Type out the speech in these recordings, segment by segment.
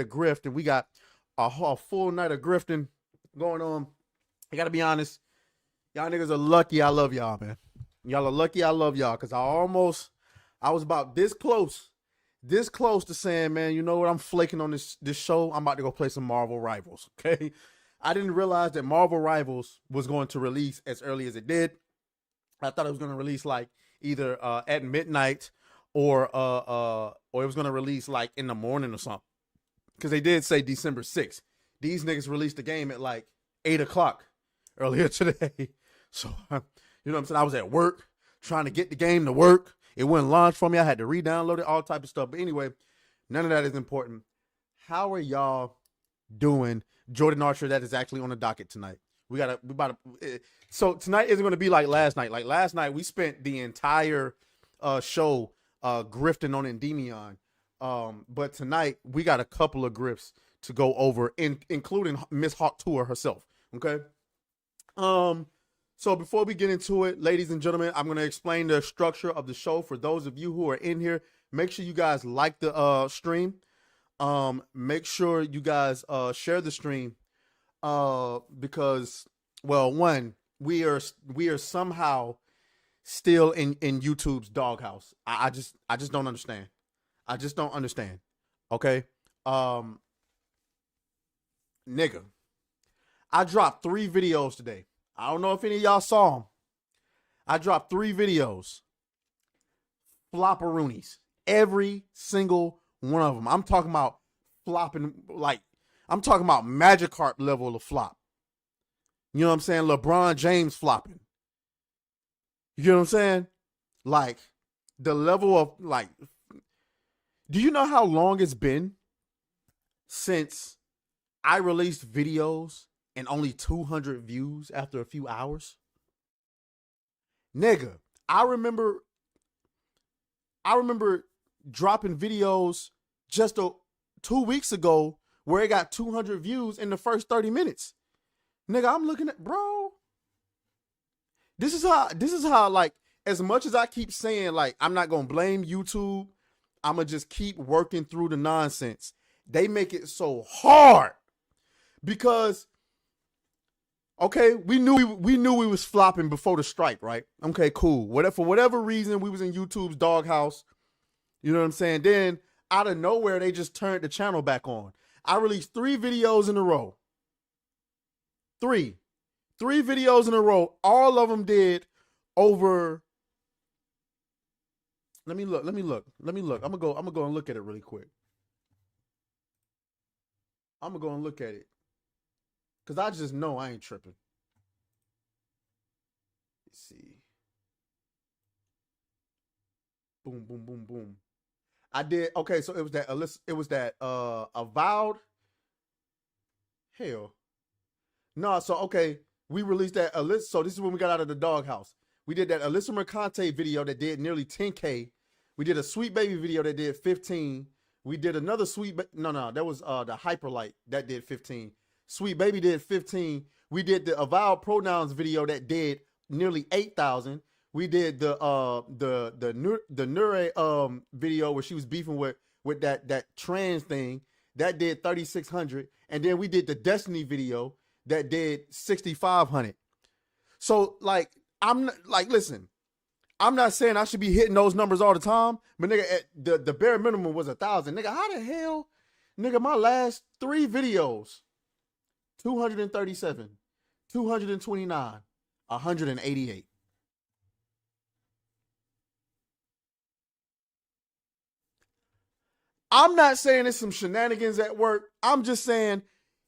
the grift, and we got a full night of grifting going on. I gotta be honest, y'all niggas are lucky. I love y'all, man. Y'all are lucky. I love y'all because I was about this close to saying, man, you know what? I'm flaking on this show. I'm about to go play some Marvel Rivals. Okay, I didn't realize that Marvel Rivals was going to release as early as it did. I thought it was going to release like either at midnight or it was going to release like in the morning or something. Because they did say December 6th. These niggas released the game at like 8 o'clock earlier today. So, you know what I'm saying? I was at work trying to get the game to work. It wouldn't launch for me. I had to re-download it, all type of stuff. But anyway, none of that is important. How are y'all doing? Jordan Archer, that is actually on the docket tonight. So tonight isn't going to be like last night. Like last night, we spent the entire show grifting on Endymion. But tonight we got a couple of grifts to go over, including Miss Hawk Tuah herself. Okay. So before we get into it, ladies and gentlemen, I'm going to explain the structure of the show for those of you who are in here. Make sure you guys like the stream. Make sure you guys share the stream because, well, one, we are somehow still in YouTube's doghouse. I just don't understand. I just don't understand. Okay. Nigga, I dropped 3 videos today. I don't know if any of y'all saw them. I dropped 3 videos. Flopperoonies. Every single one of them. I'm talking about flopping, like, I'm talking about Magikarp level of flop. You know what I'm saying? LeBron James flopping. You know what I'm saying? Like, the level of, like, do you know how long it's been since I released videos and only 200 views after a few hours? Nigga, I remember dropping videos just 2 weeks ago where it got 200 views in the first 30 minutes. Nigga, I'm looking at, bro. This is how, like, as much as I keep saying, like, I'm not going to blame YouTube, I'm going to just keep working through the nonsense. They make it so hard because, okay, we knew we was flopping before the strike, right? Okay, cool. For whatever reason, we was in YouTube's doghouse. You know what I'm saying? Then, out of nowhere, they just turned the channel back on. I released 3 videos in a row. 3 videos in a row. All of them did over. Let me look. I'm gonna go and look at it really quick. I'm gonna go and look at it. Cause I just know I ain't tripping. Let's see. Boom, boom, boom, boom. I did, okay, so it was that Avowed. Hell. No, so okay, we released that Alyssa. So this is when we got out of the doghouse. We did that Alyssa Mercante video that did nearly 10K. We did a Sweet Baby video that did 15. We did another that was the Hyperlight that did 15. Sweet Baby did 15. We did the Avowed Pronouns video that did nearly 8,000. We did the Nure video where she was beefing with that trans thing that did 3,600, and then we did the Destiny video that did 6,500. So like, listen, I'm not saying I should be hitting those numbers all the time, but nigga, the bare minimum was 1,000. Nigga, how the hell, nigga, my last 3 videos, 237, 229, 188. I'm not saying it's some shenanigans at work. I'm just saying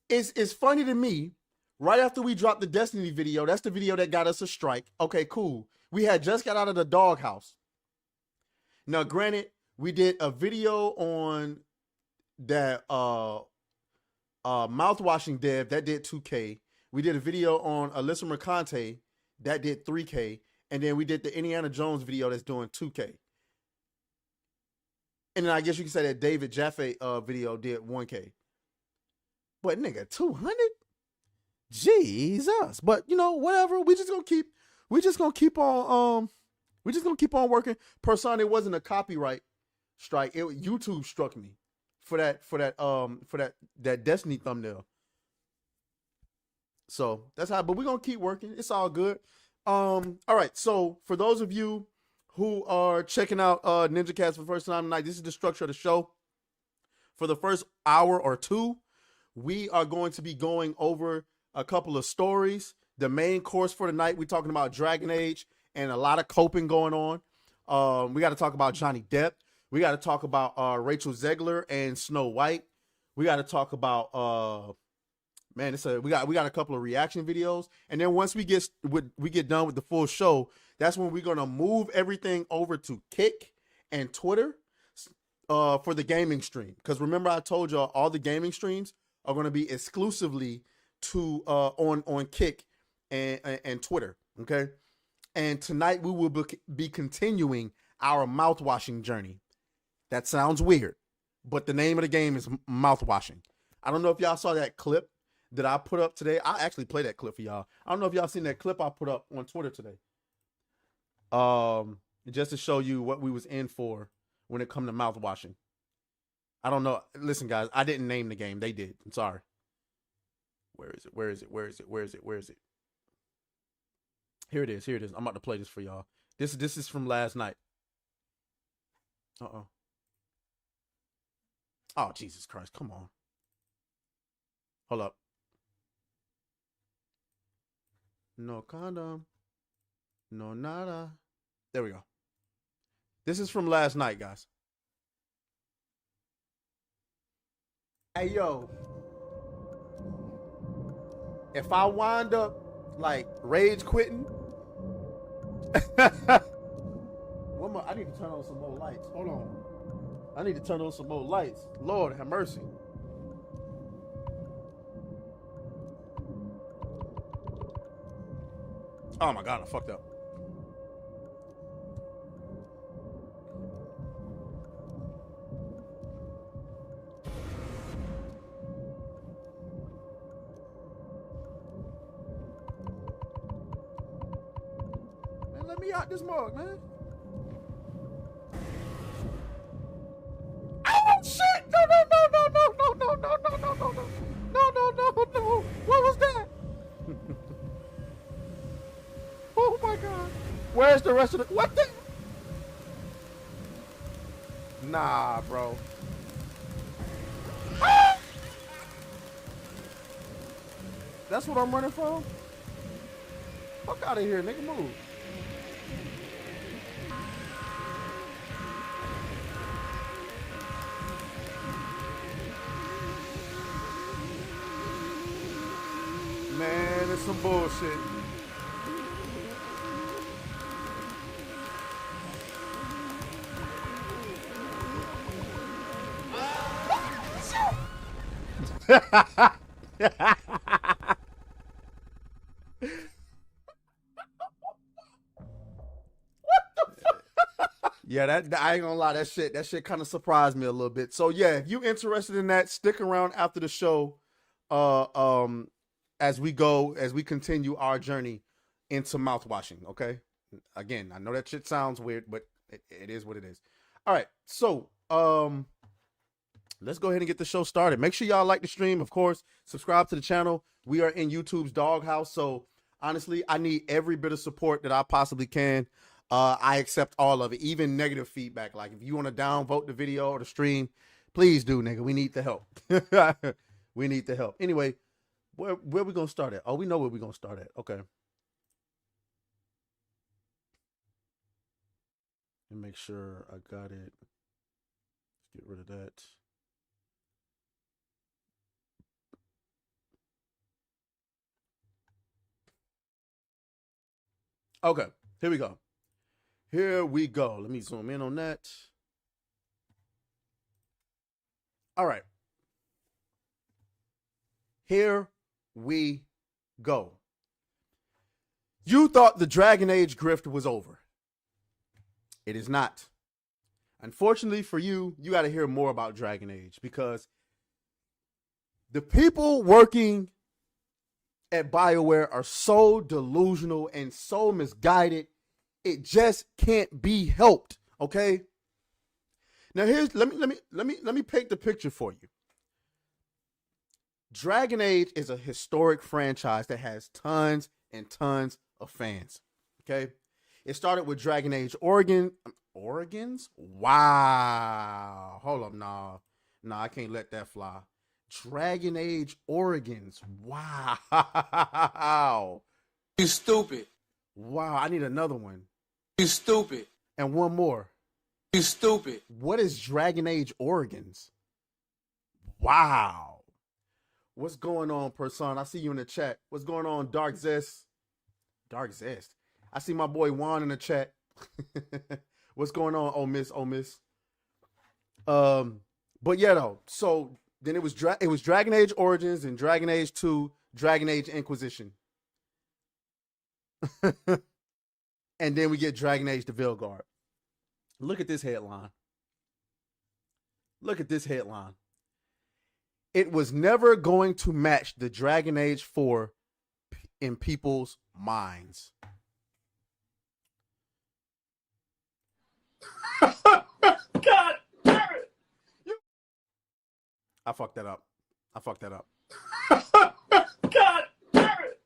it's funny to me. Right after we dropped the Destiny video, that's the video that got us a strike. Okay, cool. We had just got out of the doghouse. Now, granted, we did a video on that mouthwashing dev that did 2K. We did a video on Alyssa Mercante that did 3K. And then we did the Indiana Jones video that's doing 2K. And then I guess you can say that David Jaffe video did 1K. But nigga, 200? Jesus. But you know, whatever. We just gonna keep on working. Per son, it wasn't a copyright strike. YouTube struck me for that Destiny thumbnail. So that's how, but we're gonna keep working. It's all good. All right. So for those of you who are checking out Ninjacast for the first time tonight, this is the structure of the show. For the first hour or two, we are going to be going over a couple of stories. The main course for the night, we're talking about Dragon Age and a lot of coping going on. We got to talk about Johnny Depp. We got to talk about Rachel Zegler and Snow White. We got to talk about we got a couple of reaction videos, and then once we get done with the full show, that's when we're gonna move everything over to Kick and Twitter for the gaming stream. Because remember, I told y'all all the gaming streams are gonna be exclusively to on Kick and Twitter. Okay, and tonight we will be continuing our mouthwashing journey. That sounds weird, but the name of the game is mouthwashing. I don't know if y'all saw that clip that I put up today. I actually played that clip for y'all. I don't know if y'all seen that clip I put up on Twitter today. Just to show you what we was in for when it come to mouthwashing. I don't know. Listen, guys, I didn't name the game. They did. I'm sorry. Where is it? Where is it? Where is it? Where is it? Where is it? Here it is. Here it is. I'm about to play this for y'all. This is from last night. Uh-oh. Oh, Jesus Christ. Come on. Hold up. No condom. No nada. There we go. This is from last night, guys. Hey, yo. If I wind up, like, rage quitting. I need to turn on some more lights. Hold on. I need to turn on some more lights. Lord have mercy. Oh my God, I fucked up. Man, let me out this mug, man. Oh shit! No! What was that? Oh my God. Where's the rest of the... What the... Nah, bro. Ah! That's what I'm running from? Fuck out of here, nigga. Move. Man, it's some bullshit. Yeah, that I ain't gonna lie, that shit kind of surprised me a little bit. So yeah, if you interested in that, stick around after the show. As we continue our journey into mouthwashing. Okay, again, I know that shit sounds weird, but it is what it is. All right, so let's go ahead and get the show started. Make sure y'all like the stream, of course. Subscribe to the channel. We are in YouTube's doghouse, so honestly, I need every bit of support that I possibly can. I accept all of it, even negative feedback. Like if you want to downvote the video or the stream, please do, nigga. We need the help. We need the help. Anyway, where we gonna start at? Oh, we know where we gonna start at. Okay. And make sure I got it. Let's get rid of that. Okay, here we go. Here we go. Let me zoom in on that. All right. Here we go. You thought the Dragon Age grift was over. It is not. Unfortunately for you, you got to hear more about Dragon Age because the people working at BioWare are so delusional and so misguided. It just can't be helped, okay? Now let me paint the picture for you. Dragon Age is a historic franchise that has tons and tons of fans. Okay, it started with Dragon Age Origins. Wow, hold up, nah, I can't let that fly. Dragon Age Origins. Wow. You stupid. Wow, I need another one. You stupid. And one more. You stupid. What is Dragon Age Origins? Wow. What's going on, Person? I see you in the chat. What's going on, Dark Zest? Dark Zest. I see my boy Juan in the chat. What's going on, oh miss? But yeah, though. So then it was Dragon Age Origins and Dragon Age 2, Dragon Age Inquisition. And then we get Dragon Age the Veilguard. Look at this headline. Look at this headline. It was never going to match the Dragon Age 4 in people's minds. God damn it! I fucked that up. God damn it!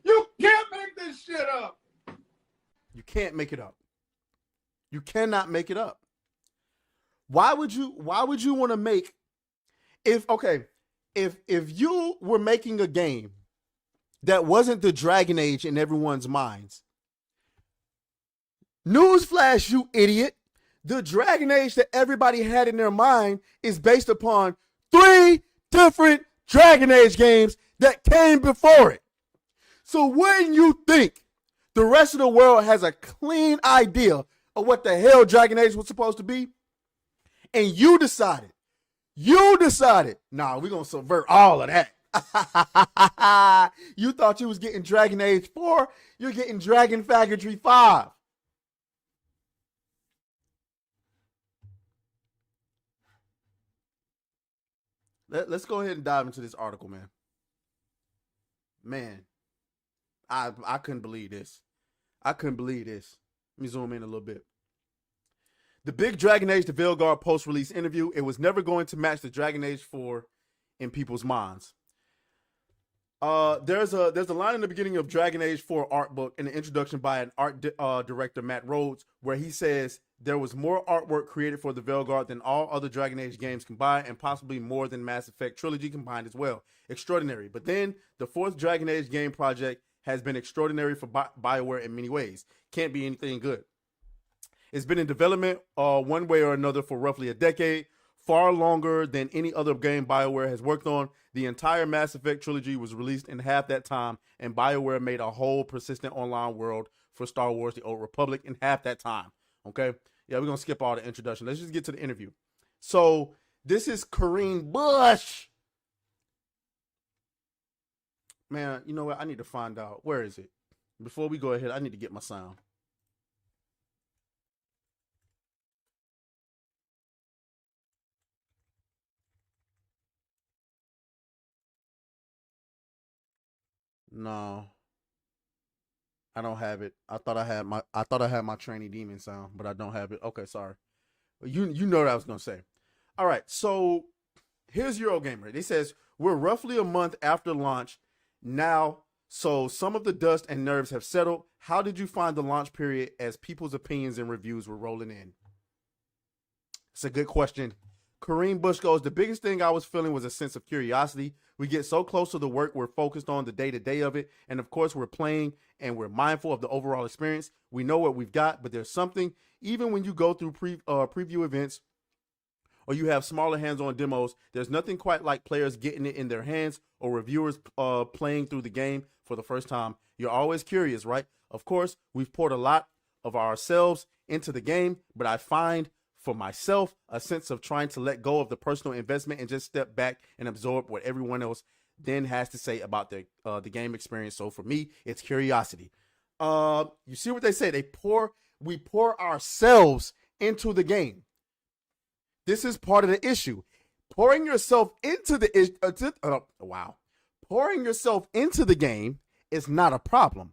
You can't make this shit up. You can't make it up. You cannot make it up. Why would you want to make if you were making a game that wasn't the Dragon Age in everyone's minds? Newsflash, you idiot. The Dragon Age that everybody had in their mind is based upon 3 different Dragon Age games that came before it. So when you think the rest of the world has a clean idea of what the hell Dragon Age was supposed to be, and you decided, nah, we're going to subvert all of that. You thought you was getting Dragon Age 4, you're getting Dragon Faggotry 5. Let's go ahead and dive into this article, man. Man, I couldn't believe this. Let me zoom in a little bit. The big Dragon Age the Veilguard post-release interview. It was never going to match the Dragon Age 4 in people's minds. There's a line in the beginning of Dragon Age 4 art book in the introduction by an art director, Matt Rhodes, where he says there was more artwork created for the Veilguard than all other Dragon Age games combined, and possibly more than Mass Effect trilogy combined as well. Extraordinary. But then the 4th Dragon Age game project has been extraordinary for BioWare in many ways. Can't be anything good. It's been in development one way or another for roughly a decade, far longer than any other game BioWare has worked on. The entire Mass Effect trilogy was released in half that time, and BioWare made a whole persistent online world for Star Wars The Old Republic in half that time. Okay? Yeah, we're going to skip all the introduction. Let's just get to the interview. So, this is Corinne Bush. Man, you know what? I need to find out. Where is it? Before we go ahead, I need to get my sound. No, I don't have it. I thought I had my trainee demon sound, but I don't have it. Okay, sorry. You know what I was gonna say. All right, so here's Eurogamer. It says we're roughly a month after launch now, so some of the dust and nerves have settled. How did you find the launch period as people's opinions and reviews were rolling in? It's a good question. Kareem Bush goes, the biggest thing I was feeling was a sense of curiosity. We get so close to the work, we're focused on the day-to-day of it. And of course, we're playing and we're mindful of the overall experience. We know what we've got, but there's something, even when you go through preview events or you have smaller hands-on demos, there's nothing quite like players getting it in their hands or reviewers playing through the game for the first time. You're always curious, right? Of course, we've poured a lot of ourselves into the game, but I find for myself a sense of trying to let go of the personal investment and just step back and absorb what everyone else then has to say about the game experience. So for me, it's curiosity. You see what they say? We pour ourselves into the game. This is part of the issue. Pouring yourself into pouring yourself into the game is not a problem.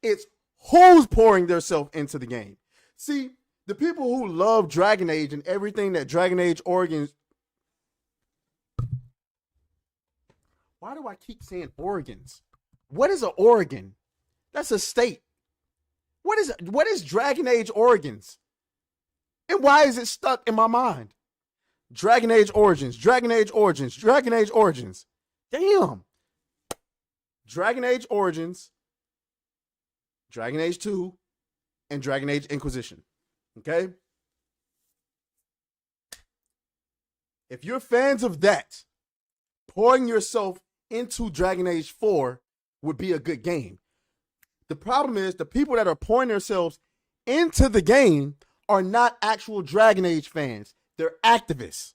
It's who's pouring themselves into the game. See, The people who love Dragon Age and everything that Dragon Age Origins. Why do I keep saying organs? What is an organ? That's a state. What is Dragon Age Origins? And why is it stuck in my mind? Dragon Age Origins, Dragon Age Origins, Dragon Age Origins. Damn. Dragon Age Origins, Dragon Age 2, and Dragon Age Inquisition. Okay? If you're fans of that, pouring yourself into Dragon Age 4 would be a good game. The problem is the people that are pouring themselves into the game are not actual Dragon Age fans. They're activists.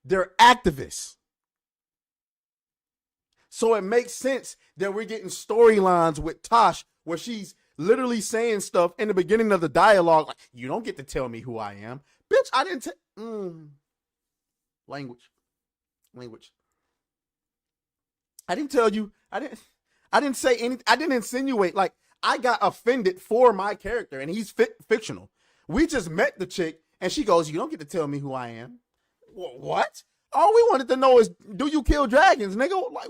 They're activists. So it makes sense that we're getting storylines with Tosh where she's literally saying stuff in the beginning of the dialogue like, you don't get to tell me who I am. Bitch, I didn't Language. I didn't tell you. I didn't say anything. I didn't insinuate. Like, I got offended for my character, and he's fictional. We just met the chick, and she goes, you don't get to tell me who I am. What? All we wanted to know is, do you kill dragons, nigga? Like,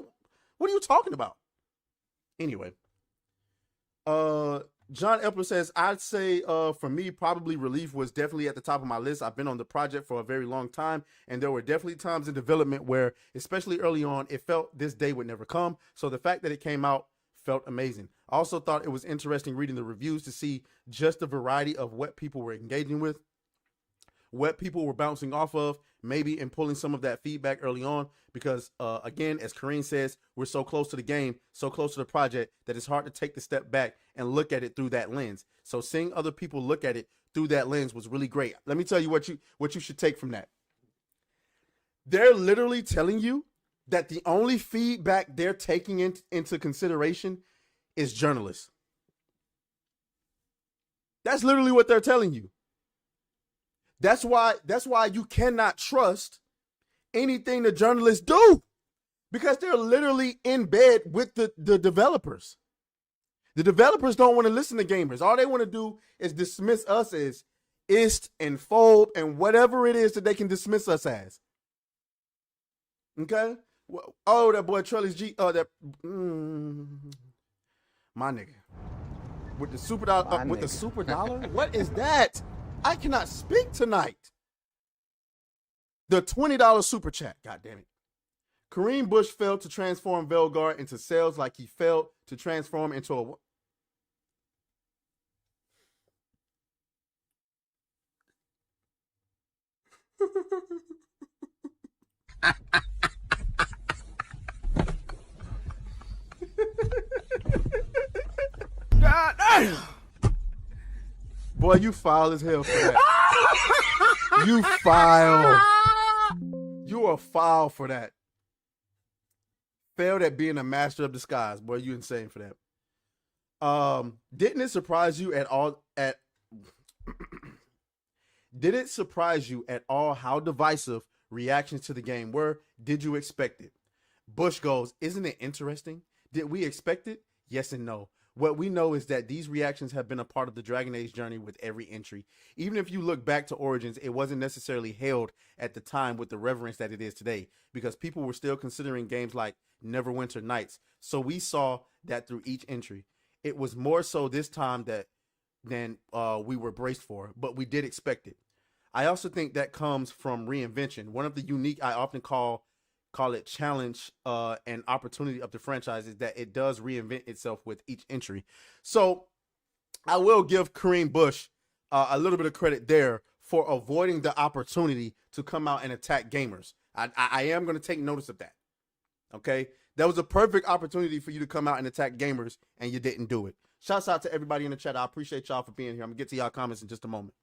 what are you talking about? Anyway. John Epler says, I'd say for me, probably Relief was definitely at the top of my list. I've been on the project for a very long time, and there were definitely times in development where, especially early on, it felt this day would never come. So the fact that it came out felt amazing. I also thought it was interesting reading the reviews to see just the variety of what people were engaging with, what people were bouncing off of, maybe and pulling some of that feedback early on, because again, as Karine says, we're so close to the game, so close to the project that it's hard to take the step back and look at it through that lens. So seeing other people look at it through that lens was really great. Let me tell you what you should take from that. They're literally telling you that the only feedback they're taking into consideration is journalists. That's literally what they're telling you. That's why you cannot trust anything the journalists do, because they're literally in bed with the developers. The developers don't want to listen to gamers. All they want to do is dismiss us as ist and fold and whatever it is that they can dismiss us as. Okay? Oh, that boy Trellis G. My nigga. With the super dollar. With the super dollar? What is that? I cannot speak tonight. The $20 super chat. God damn it. Kareem Bush failed to transform Veilguard into cells like he failed to transform into a... God damn. Boy, you foul as hell for that. You foul. You are foul for that. Failed at being a master of disguise. Boy, you insane for that. Didn't it surprise you at all Did it surprise you at all how divisive reactions to the game were? Did you expect it? Bush goes, isn't it interesting? Did we expect it? Yes and no. What we know is that these reactions have been a part of the Dragon Age journey with every entry. Even if you look back to Origins, it wasn't necessarily hailed at the time with the reverence that it is today, because people were still considering games like Neverwinter Nights. So we saw that through each entry. It was more so this time than we were braced for, but we did expect it. I also think that comes from reinvention. One of the unique, I often call it challenge and opportunity of the franchise is that it does reinvent itself with each entry. So I will give Kareem Bush a little bit of credit there for avoiding the opportunity to come out and attack gamers. I am going to take notice of that. Okay. That was a perfect opportunity for you to come out and attack gamers, and you didn't do it. Shouts out to everybody in the chat. I appreciate y'all for being here. I'm gonna get to y'all comments in just a moment.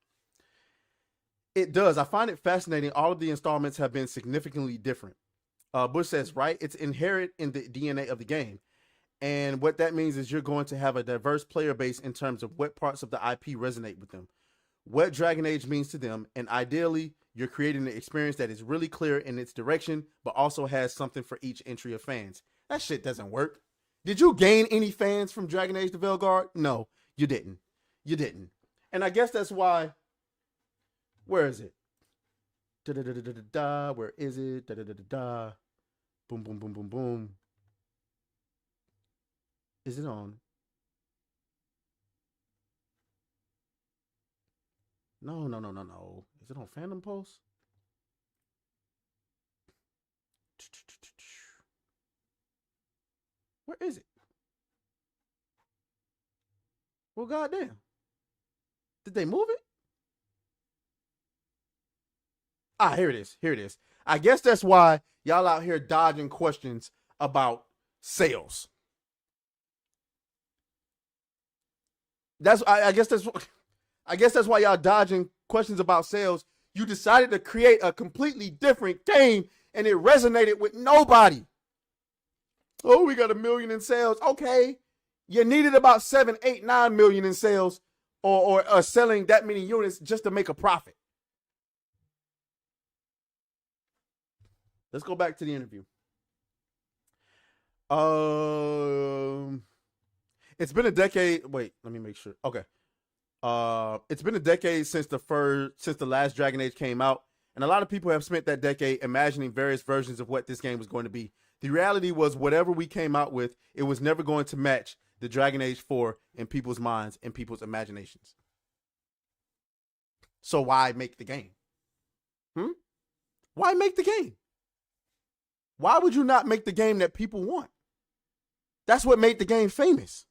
It does. I find it fascinating. All of the installments have been significantly different. Bush says, right, it's inherent in the DNA of the game. And what that means is you're going to have a diverse player base in terms of what parts of the IP resonate with them, what Dragon Age means to them, and ideally, you're creating an experience that is really clear in its direction, but also has something for each entry of fans. That shit doesn't work. Did you gain any fans from Dragon Age to Veilguard? No, you didn't. You didn't. And I guess that's why. Where is it? Da da da da da da. Where is it? Da da da da da. Boom boom boom boom boom. Is it on? No no no no no. Is it on Fandom Post? Where is it? Well, goddamn. Did they move it? Ah, here it is. Here it is. I guess that's why y'all out here dodging questions about sales. I guess that's why y'all dodging questions about sales. You decided to create a completely different game and it resonated with nobody. Oh, we got 1 million in sales. Okay. You needed about 7, 8, 9 million in sales or selling that many units just to make a profit. Let's go back to the interview. It's been a decade. Wait, let me make sure. Okay. It's been a decade since the last Dragon Age came out, and a lot of people have spent that decade imagining various versions of what this game was going to be. The reality was, whatever we came out with, it was never going to match the Dragon Age 4 in people's minds and people's imaginations. So why make the game? Why make the game? Why would you not make the game that people want? That's what made the game famous.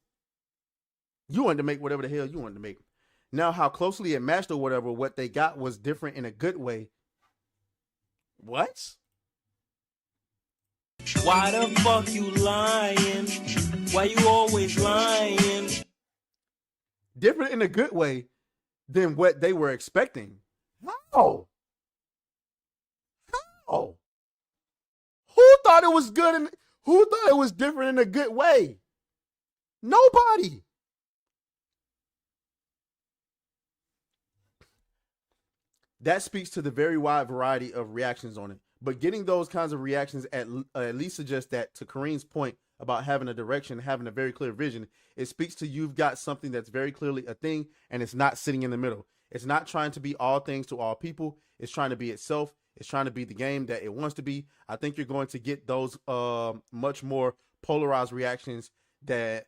You wanted to make whatever the hell you wanted to make. Now, how closely it matched or whatever, what they got was different in a good way. What? Why the fuck you lying? Why you always lying? Different in a good way than what they were expecting. How? How? Who thought it was good and who thought it was different in a good way? Nobody. That speaks to the very wide variety of reactions on it. But getting those kinds of reactions at least suggests that, to Kareem's point about having a direction, having a very clear vision, it speaks to you've got something that's very clearly a thing and it's not sitting in the middle. It's not trying to be all things to all people. It's trying to be itself. It's trying to be the game that it wants to be. I think you're going to get those much more polarized reactions that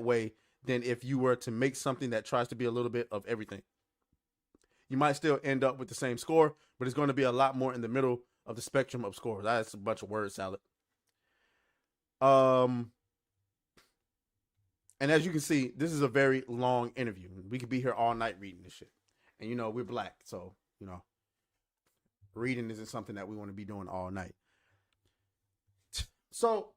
way than if you were to make something that tries to be a little bit of everything. You might still end up with the same score, but it's going to be a lot more in the middle of the spectrum of scores. That's a bunch of word salad. And as you can see, this is a very long interview. We could be here all night reading this shit. And, you know, we're black, so, you know, reading isn't something that we want to be doing all night. So,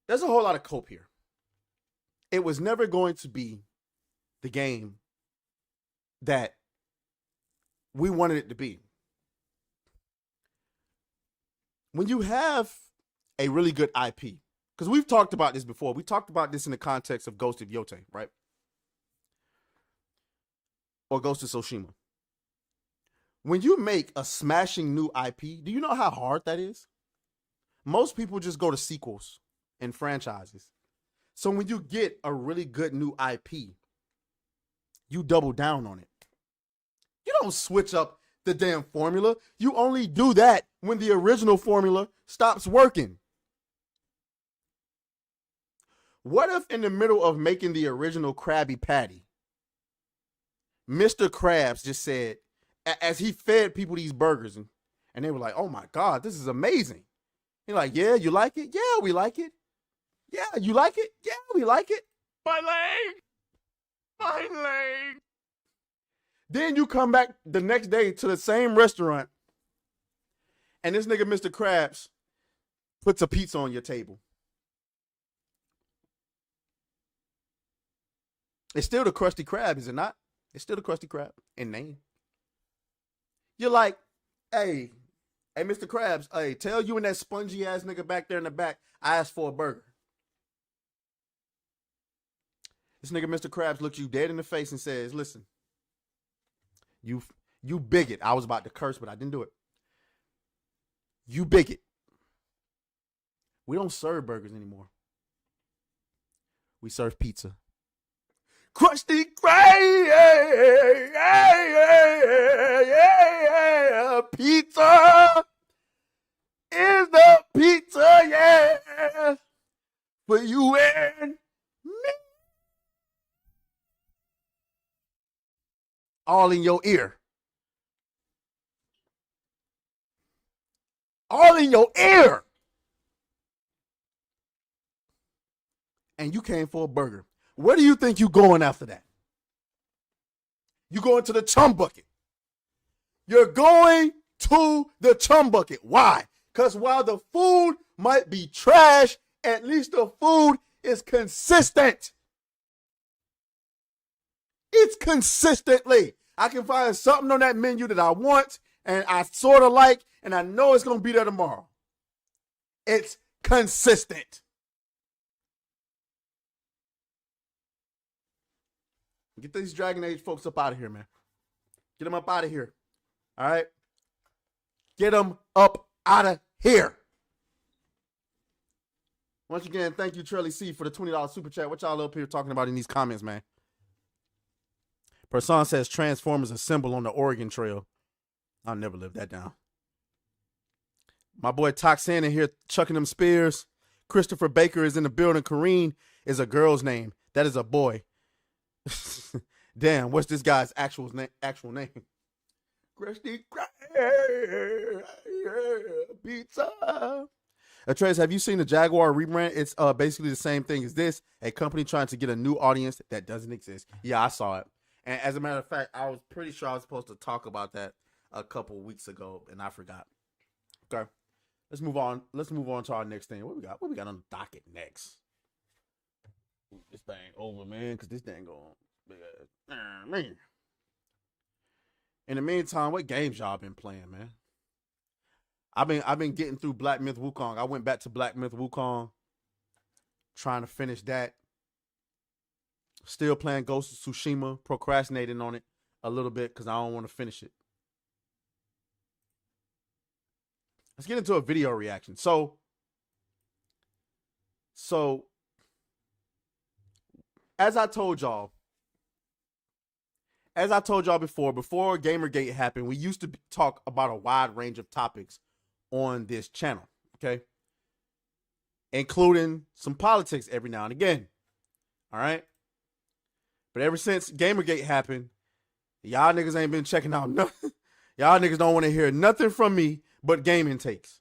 there's a whole lot of cope here. It was never going to be the game that we wanted it to be. When you have a really good IP, because we've talked about this before. We talked about this in the context of Ghost of Yotei, right? Or Ghost of Tsushima. When you make a smashing new IP, do you know how hard that is? Most people just go to sequels and franchises. So when you get a really good new IP, you double down on it. You don't switch up the damn formula. You only do that when the original formula stops working. What if in the middle of making the original Krabby Patty, Mr. Krabs just said, as he fed people these burgers, and they were like, oh my God, this is amazing. He's like, yeah, you like it? Yeah, we like it. Yeah, you like it? Yeah, we like it. My leg! My leg! Then you come back the next day to the same restaurant, and this nigga, Mr. Krabs, puts a pizza on your table. It's still the Krusty Krab, is it not? It's still the Krusty Krab in name. You're like, hey, Mr. Krabs, hey, tell you and that spongy ass nigga back there in the back, I asked for a burger. This nigga, Mr. Krabs, looks you dead in the face and says, listen, you bigot. I was about to curse, but I didn't do it. You bigot. We don't serve burgers anymore. We serve pizza. Krusty Krab, yeah. Pizza is the pizza, yeah, for you and me. All in your ear. All in your ear. And you came for a burger. Where do you think you going after that? You going to the chum bucket. You're going to the chum bucket. Why? Because while the food might be trash, at least the food is consistent. It's consistently. I can find something on that menu that I want and I sort of like, and I know it's going to be there tomorrow. It's consistent. Get these Dragon Age folks up out of here, man. Get them up out of here. All right? Get them up out of here. Once again, thank you, Trelly C, for the $20 super chat. What y'all up here talking about in these comments, man? Person says Transformers a symbol on the Oregon Trail. I'll never live that down. My boy Toxin in here chucking them spears. Christopher Baker is in the building. Kareen is a girl's name. That is a boy. Damn, what's this guy's actual name? Krusty Krab, pizza. aTraes, have you seen the Jaguar rebrand? It's basically the same thing as this. A company trying to get a new audience that doesn't exist. Yeah, I saw it. And as a matter of fact, I was pretty sure I was supposed to talk about that a couple weeks ago, and I forgot. Okay, let's move on. Let's move on to our next thing. What we got? What we got on the docket next? This thing over, man, because this thing going man. In the meantime, what games y'all been playing, man? I've been getting through Black Myth Wukong. I went back to Black Myth Wukong, trying to finish that. Still playing Ghost of Tsushima, procrastinating on it a little bit because I don't want to finish it. Let's get into a video reaction. So as I told y'all before Gamergate happened, we used to talk about a wide range of topics on this channel, okay? Including some politics every now and again, all right? But ever since Gamergate happened, y'all niggas ain't been checking out nothing. Y'all niggas don't want to hear nothing from me but gaming takes.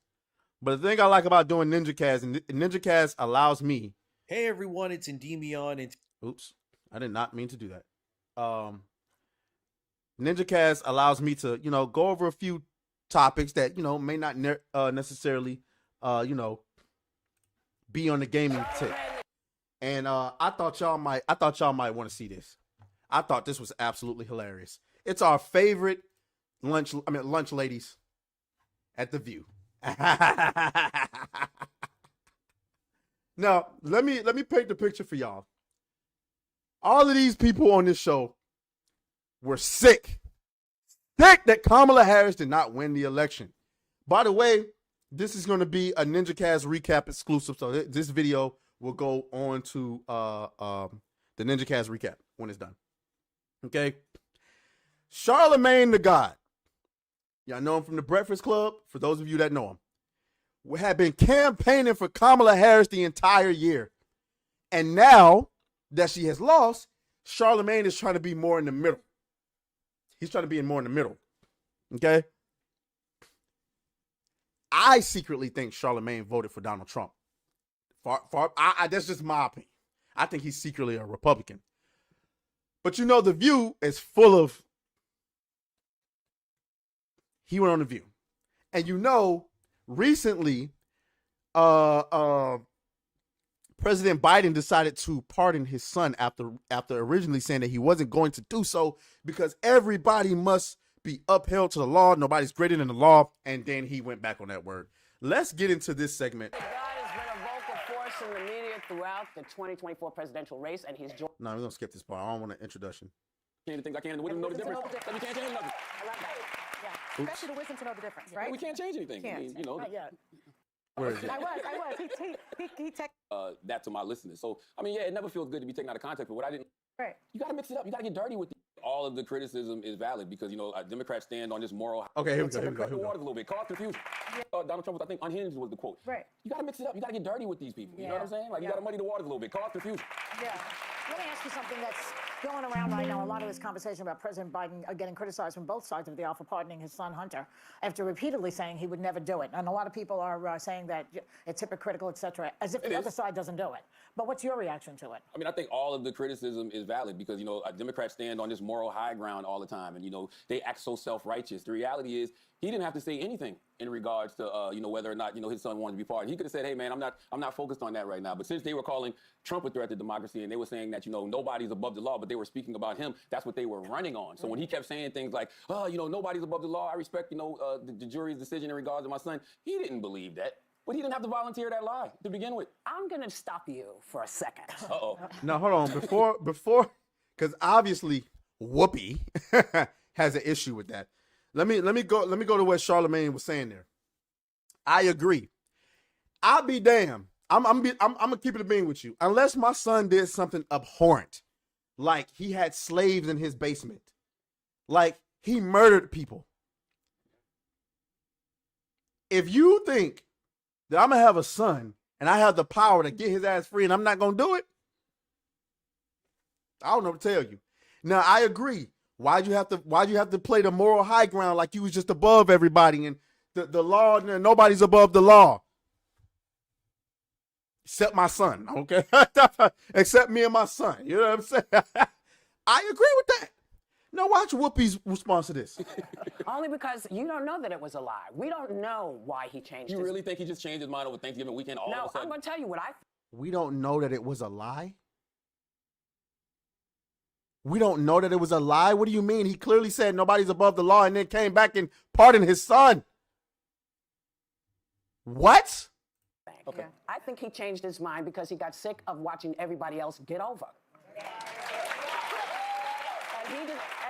But the thing I like about doing Ninjacast, and Ninjacast allows me... Hey everyone, it's Endymion, and... Oops, I did not mean to do that. Ninjacast allows me to, go over a few topics that, may not necessarily, be on the gaming tip. And I thought y'all might want to see this. I thought this was absolutely hilarious. It's our favorite lunch ladies at The View. Now, let me paint the picture for y'all. All of these people on this show were sick that Kamala Harris did not win the election. By the way, this is going to be a Ninjacast recap exclusive, so this video will go on to the Ninjacast recap when it's done. Okay? Charlemagne the God. Y'all know him from the Breakfast Club, for those of you that know him. We have been campaigning for Kamala Harris the entire year. And now that she has lost, Charlemagne is trying to be more in the middle. He's trying to be more in the middle. Okay? I secretly think Charlemagne voted for Donald Trump. That's just my opinion. I think he's secretly a Republican. But The View is full of... He went on The View. And recently, President Biden decided to pardon his son after originally saying that he wasn't going to do so because everybody must be upheld to the law. Nobody's greater than the law. And then he went back on that word. Let's get into this segment. God has been a vocal force in the media throughout the 2024 presidential race, and he's joined. No, we're going to skip this part. I don't want an introduction. Anything I can, and the wisdom know the difference. But we can't change nothing. I like that. Yeah. Oops. Especially the wisdom to know the difference, right? We can't change anything. Can't. I mean, Not yet. Where is it? I was. He texted. That to my listeners. So, I mean, yeah, it never feels good to be taken out of context, but what I didn't, Right. you got to mix it up. You got to get dirty with it. All of the criticism is valid because, Democrats stand on this moral. Okay, here we Let's go. the waters a little bit. Cause confusion. Donald Trump was, I think, unhinged was the quote. Right. You got to mix it up. You got to get dirty with these people. You know what I'm saying? Like, you Yeah. got to muddy the waters a little bit. Cause confusion. Yeah. Let me ask you something that's going around right now. A lot of this conversation about President Biden getting criticized from both sides of the aisle for pardoning his son Hunter after repeatedly saying he would never do it. And a lot of people are saying that it's hypocritical, et cetera, as if the other side doesn't do it. But what's your reaction to it? I mean, I think all of the criticism is valid because, Democrats stand on this moral high ground all the time. And, they act so self-righteous. The reality is he didn't have to say anything in regards to, whether or not, his son wanted to be pardoned. He could have said, hey, man, I'm not focused on that right now. But since they were calling Trump a threat to democracy and they were saying that, nobody's above the law, but they were speaking about him, that's what they were running on. So when he kept saying things like, nobody's above the law, I respect, the jury's decision in regards to my son, he didn't believe that. But he didn't have to volunteer that lie to begin with. I'm going to stop you for a second. Uh-oh. Now hold on before, because obviously Whoopi has an issue with that. Let me go to what Charlemagne was saying there. I agree. I'll be damned. I'm gonna keep it a being with you. Unless my son did something abhorrent, like he had slaves in his basement, like he murdered people. If you think that I'm gonna have a son and I have the power to get his ass free and I'm not gonna do it, I don't know what to tell you. Now I agree. Why'd you have to play the moral high ground like you was just above everybody and the law, nobody's above the law. Except my son, okay? Except me and my son. You know what I'm saying? I agree with that. Now watch Whoopi's response to this. Only because you don't know that it was a lie. We don't know why he changed You really think he just changed his mind over Thanksgiving weekend all of a No, sudden? I'm going to tell you what I We don't know that it was a lie? We don't know that it was a lie? What do you mean? He clearly said nobody's above the law and then came back and pardoned his son. What? think. Okay. I think he changed his mind because he got sick of watching everybody else get over.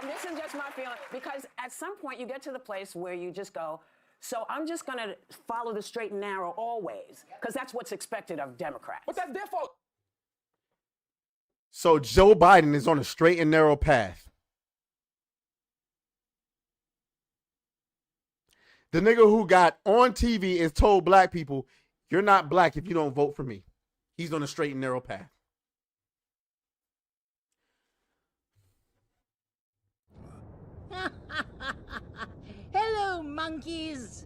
And this is just my feeling, because at some point you get to the place where you just go, so I'm just going to follow the straight and narrow always, because that's what's expected of Democrats. But that's their fault. So Joe Biden is on a straight and narrow path. The nigga who got on TV and told black people, you're not black if you don't vote for me. He's on a straight and narrow path. Hello, monkeys.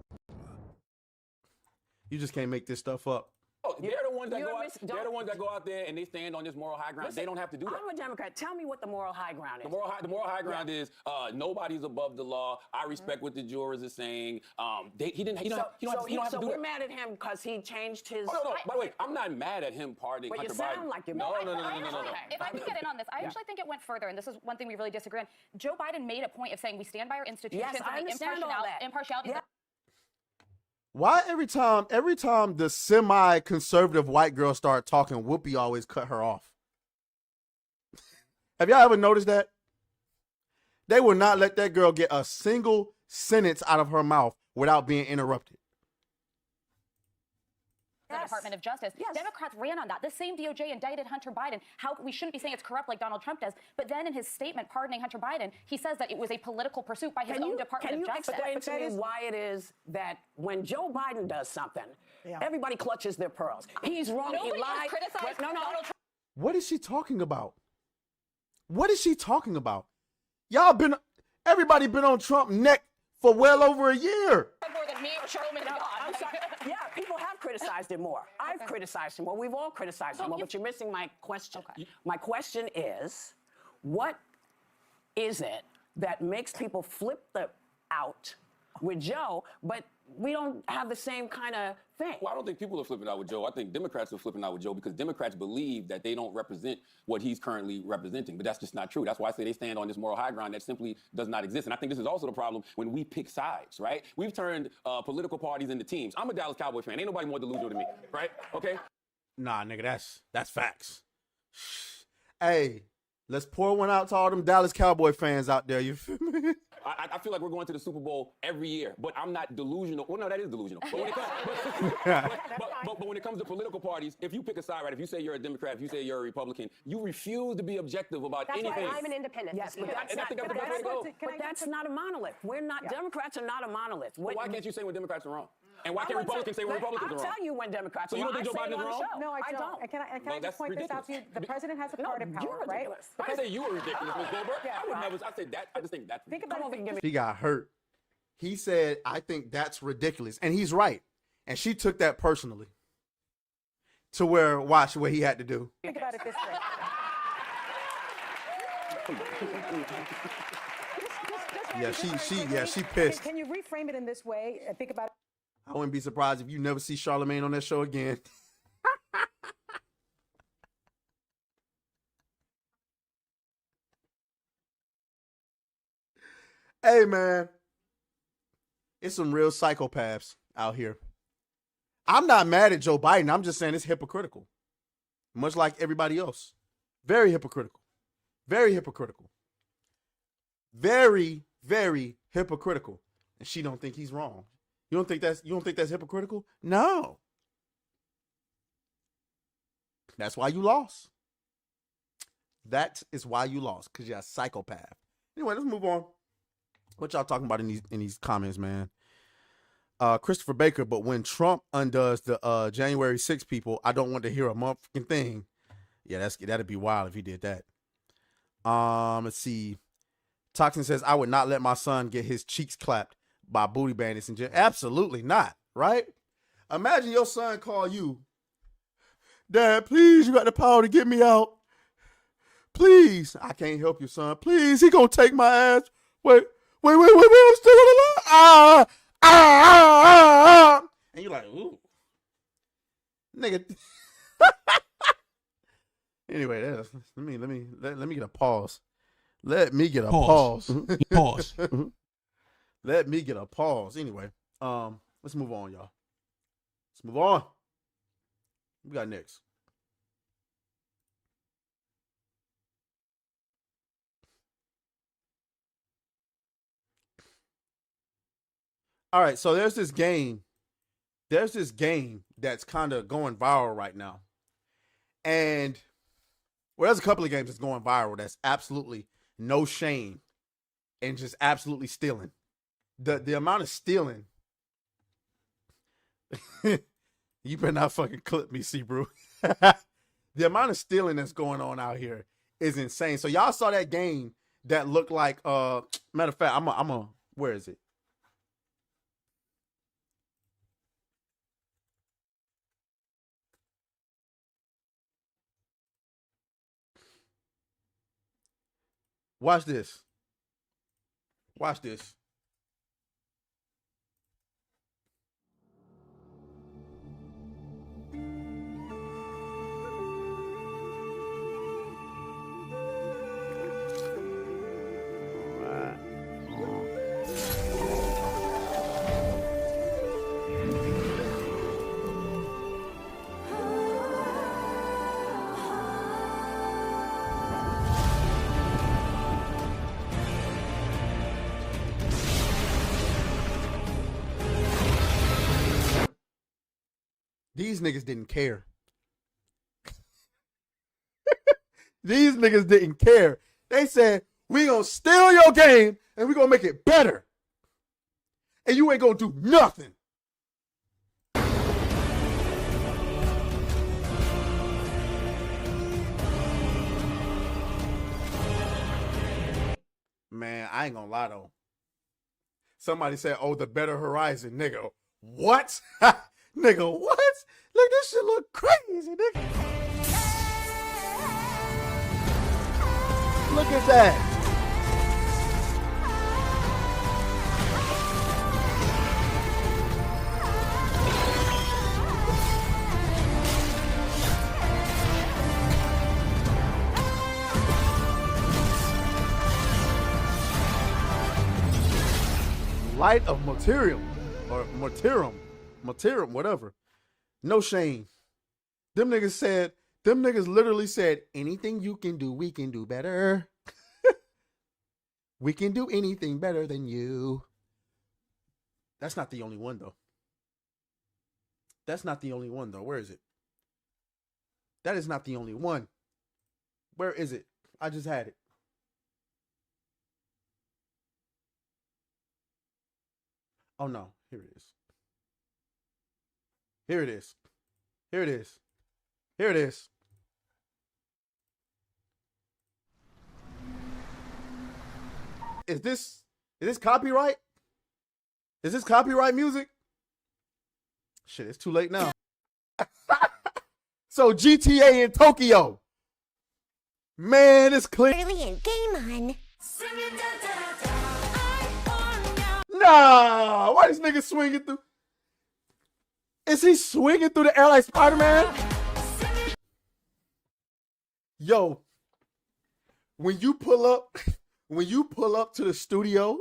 You just can't make this stuff up. Oh, they're the ones that You're go out. mis- They're the don't- ones that go out there and they stand on this moral high ground. Listen, They don't have to do that. I'm a Democrat. Tell me what the moral high ground is. The moral high ground is nobody's above the law. I respect what the jurors are saying. He don't have to do we're that. mad at him because he changed his. Oh, no. By the way, I'm not mad at him pardoning But you Hunter Biden. sound like you're no. mad. If I can get in on this, I actually think it went further, and this is one thing we really disagree on. Joe Biden made a point of saying we stand by our institutions Yes, I and the understand all that. impartiality. Yeah. Why every time the semi-conservative white girl start talking, Whoopi always cut her off? Have y'all ever noticed that? They will not let that girl get a single sentence out of her mouth without being interrupted. The Department of Justice. Yes. Democrats ran on that. The same DOJ indicted Hunter Biden. How we shouldn't be saying it's corrupt like Donald Trump does. But then in his statement pardoning Hunter Biden, he says that it was a political pursuit by his own Department of Justice. Explain to me why it is that when Joe Biden does something, everybody clutches their pearls? He's wrong. Nobody He lied. has criticized No. Donald Trump. What is she talking about? What is she talking about? Everybody been on Trump neck for well over a year. More than me or Charlemagne. I'm sorry. Yeah, people have criticized him more. I've criticized him more. We've all criticized him more, but you're missing my question. Okay. My question is, what is it that makes people flip out with Joe, but we don't have the same kind of thing? Well, I don't think people are flipping out with Joe. I think Democrats are flipping out with Joe because Democrats believe that they don't represent what he's currently representing. But that's just not true. That's why I say they stand on this moral high ground that simply does not exist. And I think this is also the problem when we pick sides, right? We've turned political parties into teams. I'm a Dallas Cowboy fan. Ain't nobody more delusional than me, right? Okay? Nah, nigga, that's facts. Hey, let's pour one out to all them Dallas Cowboy fans out there. You feel me? I feel like we're going to the Super Bowl every year, but I'm not delusional. Well, no, that is delusional. But when it comes to political parties, if you pick a side, right, if you say you're a Democrat, if you say you're a Republican, you refuse to be objective about That's anything. why I'm an independent. Yes, but And I think that's the best way to go. but that's not a monolith. We're not. Democrats are not a monolith. Well, why can't you say when Democrats are wrong? And why can't Republicans say when Republicans are wrong? I'll tell you when Democrats So are you wrong. don't think Joe Biden is wrong? No, I don't. And can I just point this out to you? The president has a card of power, right? I didn't say you were ridiculous, Ms. Goldberg. I would never. I said that. I just think that's. Think about it. She got hurt. He said, I think that's ridiculous. And he's right. And she took that personally. To where, watch what he had to do. Think about it this way. Yeah, she pissed. Can you reframe it in this way and think about it? I wouldn't be surprised if you never see Charlemagne on that show again. Hey, man. It's some real psychopaths out here. I'm not mad at Joe Biden. I'm just saying it's hypocritical. Much like everybody else. Very hypocritical. Very hypocritical. Very, very hypocritical. And she don't think he's wrong. You don't think that's hypocritical? No. That's why you lost. That is why you lost, because you're a psychopath. Anyway, let's move on. What y'all talking about in these comments, man? Christopher Baker, but when Trump undoes the January 6 people, I don't want to hear a motherfucking thing. Yeah, that'd be wild if he did that. Let's see. Toxin says, I would not let my son get his cheeks clapped by booty bandits in jail. Absolutely not, right? Imagine your son call you, Dad, please, you got the power to get me out. Please. I can't help you, son. Please, he gonna take my ass. Wait, I'm still alive. And you're like, ooh. Nigga. Anyway, let me get a pause. Let me get a pause. Pause. Let me get a pause. Anyway, let's move on, y'all. Let's move on. What we got next? All right, so there's this game that's kind of going viral right now. And well, there's a couple of games that's going viral that's absolutely no shame and just absolutely stealing. The amount of stealing. You better not fucking clip me, C-Brew. The amount of stealing that's going on out here is insane. So y'all saw that game that looked like matter of fact, I'm where is it? Watch this. Watch this. These niggas didn't care. These niggas didn't care. They said, we gonna steal your game and we gonna make it better. And you ain't gonna do nothing. Man, I ain't gonna lie though. Somebody said, oh, the better horizon, nigga. What? Nigga, what? Look, this shit look crazy, nigga. Look at that. Light of material or materium, whatever. No shame. Them niggas literally said, anything you can do, we can do better. We can do anything better than you. That's not the only one, though. That's not the only one, though. Where is it? That is not the only one. Where is it? I just had it. Oh, no. Here it is. Here it is. Here it is. Here it is. Is this copyright? Is this copyright music? Shit, it's too late now. So GTA in Tokyo. Man, it's clear. Brilliant game on. Nah, why this nigga swinging through? Is he swinging through the air like Spider-Man? Yo, when you pull up to the studio,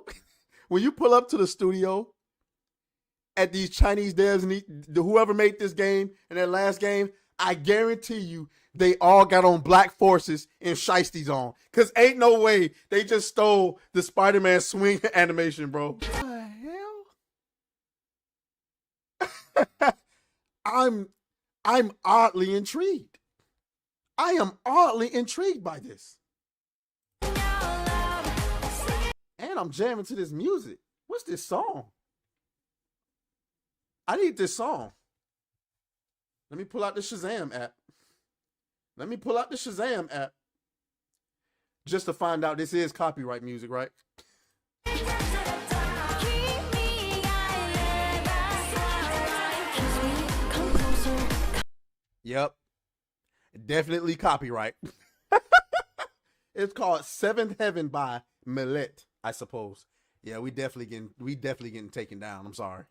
at these Chinese devs and whoever made this game and that last game, I guarantee you they all got on black forces and shiesties on. Cause ain't no way they just stole the Spider-Man swing animation, bro. What the hell? I'm oddly intrigued. I am oddly intrigued by this. And I'm jamming to this music. What's this song? I need this song. Let me pull out the Shazam app. Just to find out this is copyright music, right? Yep. Definitely copyright. It's called Seventh Heaven by Millet, I suppose. Yeah, we definitely getting taken down. I'm sorry.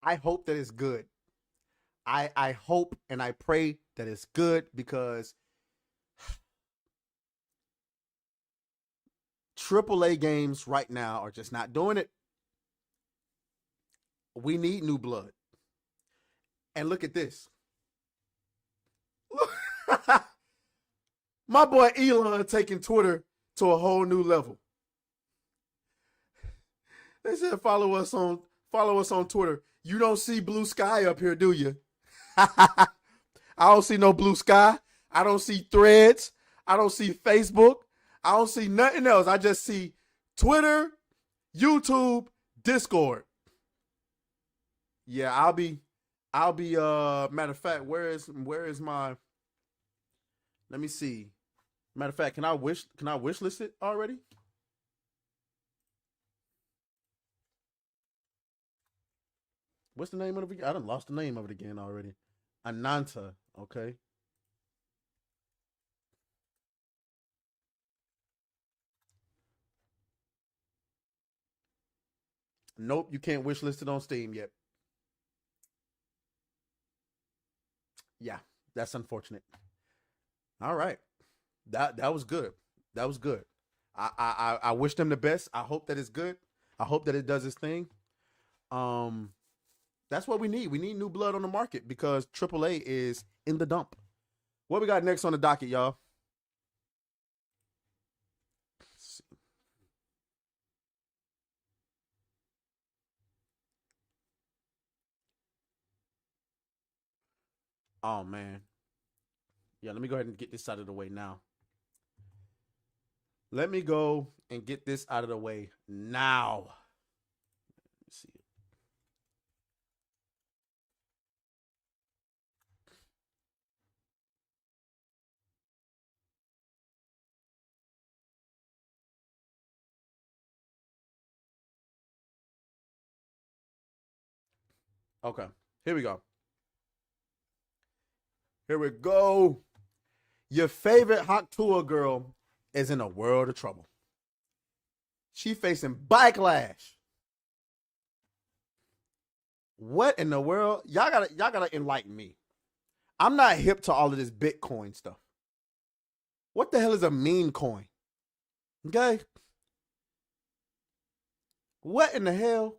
I hope that it's good. I hope and I pray that it's good because AAA games right now are just not doing it. We need new blood. And look at this. My boy Elon taking Twitter to a whole new level. They said follow us on Twitter. You don't see blue sky up here, do you? I don't see no blue sky. I don't see Threads. I don't see Facebook. I don't see nothing else. I just see Twitter, YouTube, Discord. Yeah, I'll be matter of fact, where is my, let me see. Matter of fact, can I wish list it already? What's the name of it? I done lost the name of it again already. Ananta, okay. Nope, you can't wish list it on Steam yet. Yeah, that's unfortunate. All right. That was good. That was good. I wish them the best. I hope that it's good. I hope that it does its thing. That's what we need. We need new blood on the market because AAA is in the dump. What we got next on the docket, y'all? Let's see. Oh, man. Yeah, let me go ahead and get this out of the way now. Let me go and get this out of the way now. Let's see. Okay, here we go. Here we go. Your favorite hot Tuah girl is in a world of trouble. She facing backlash. What in the world? Y'all gotta enlighten me. I'm not hip to all of this Bitcoin stuff. What the hell is a meme coin? Okay. What in the hell?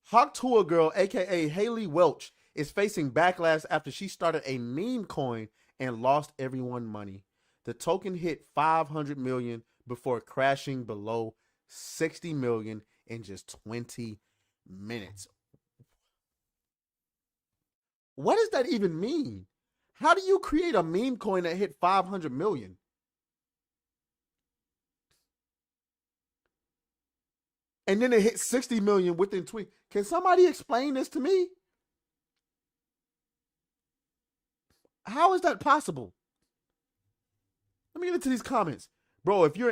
Hawk Tuah girl, aka Haley Welch, is facing backlash after she started a meme coin and lost everyone money. The token hit 500 million before crashing below 60 million in just 20 minutes. What does that even mean? How do you create a meme coin that hit 500 million? And then it hit 60 million within 20. Can somebody explain this to me? How is that possible? Let me get into these comments. Bro, if you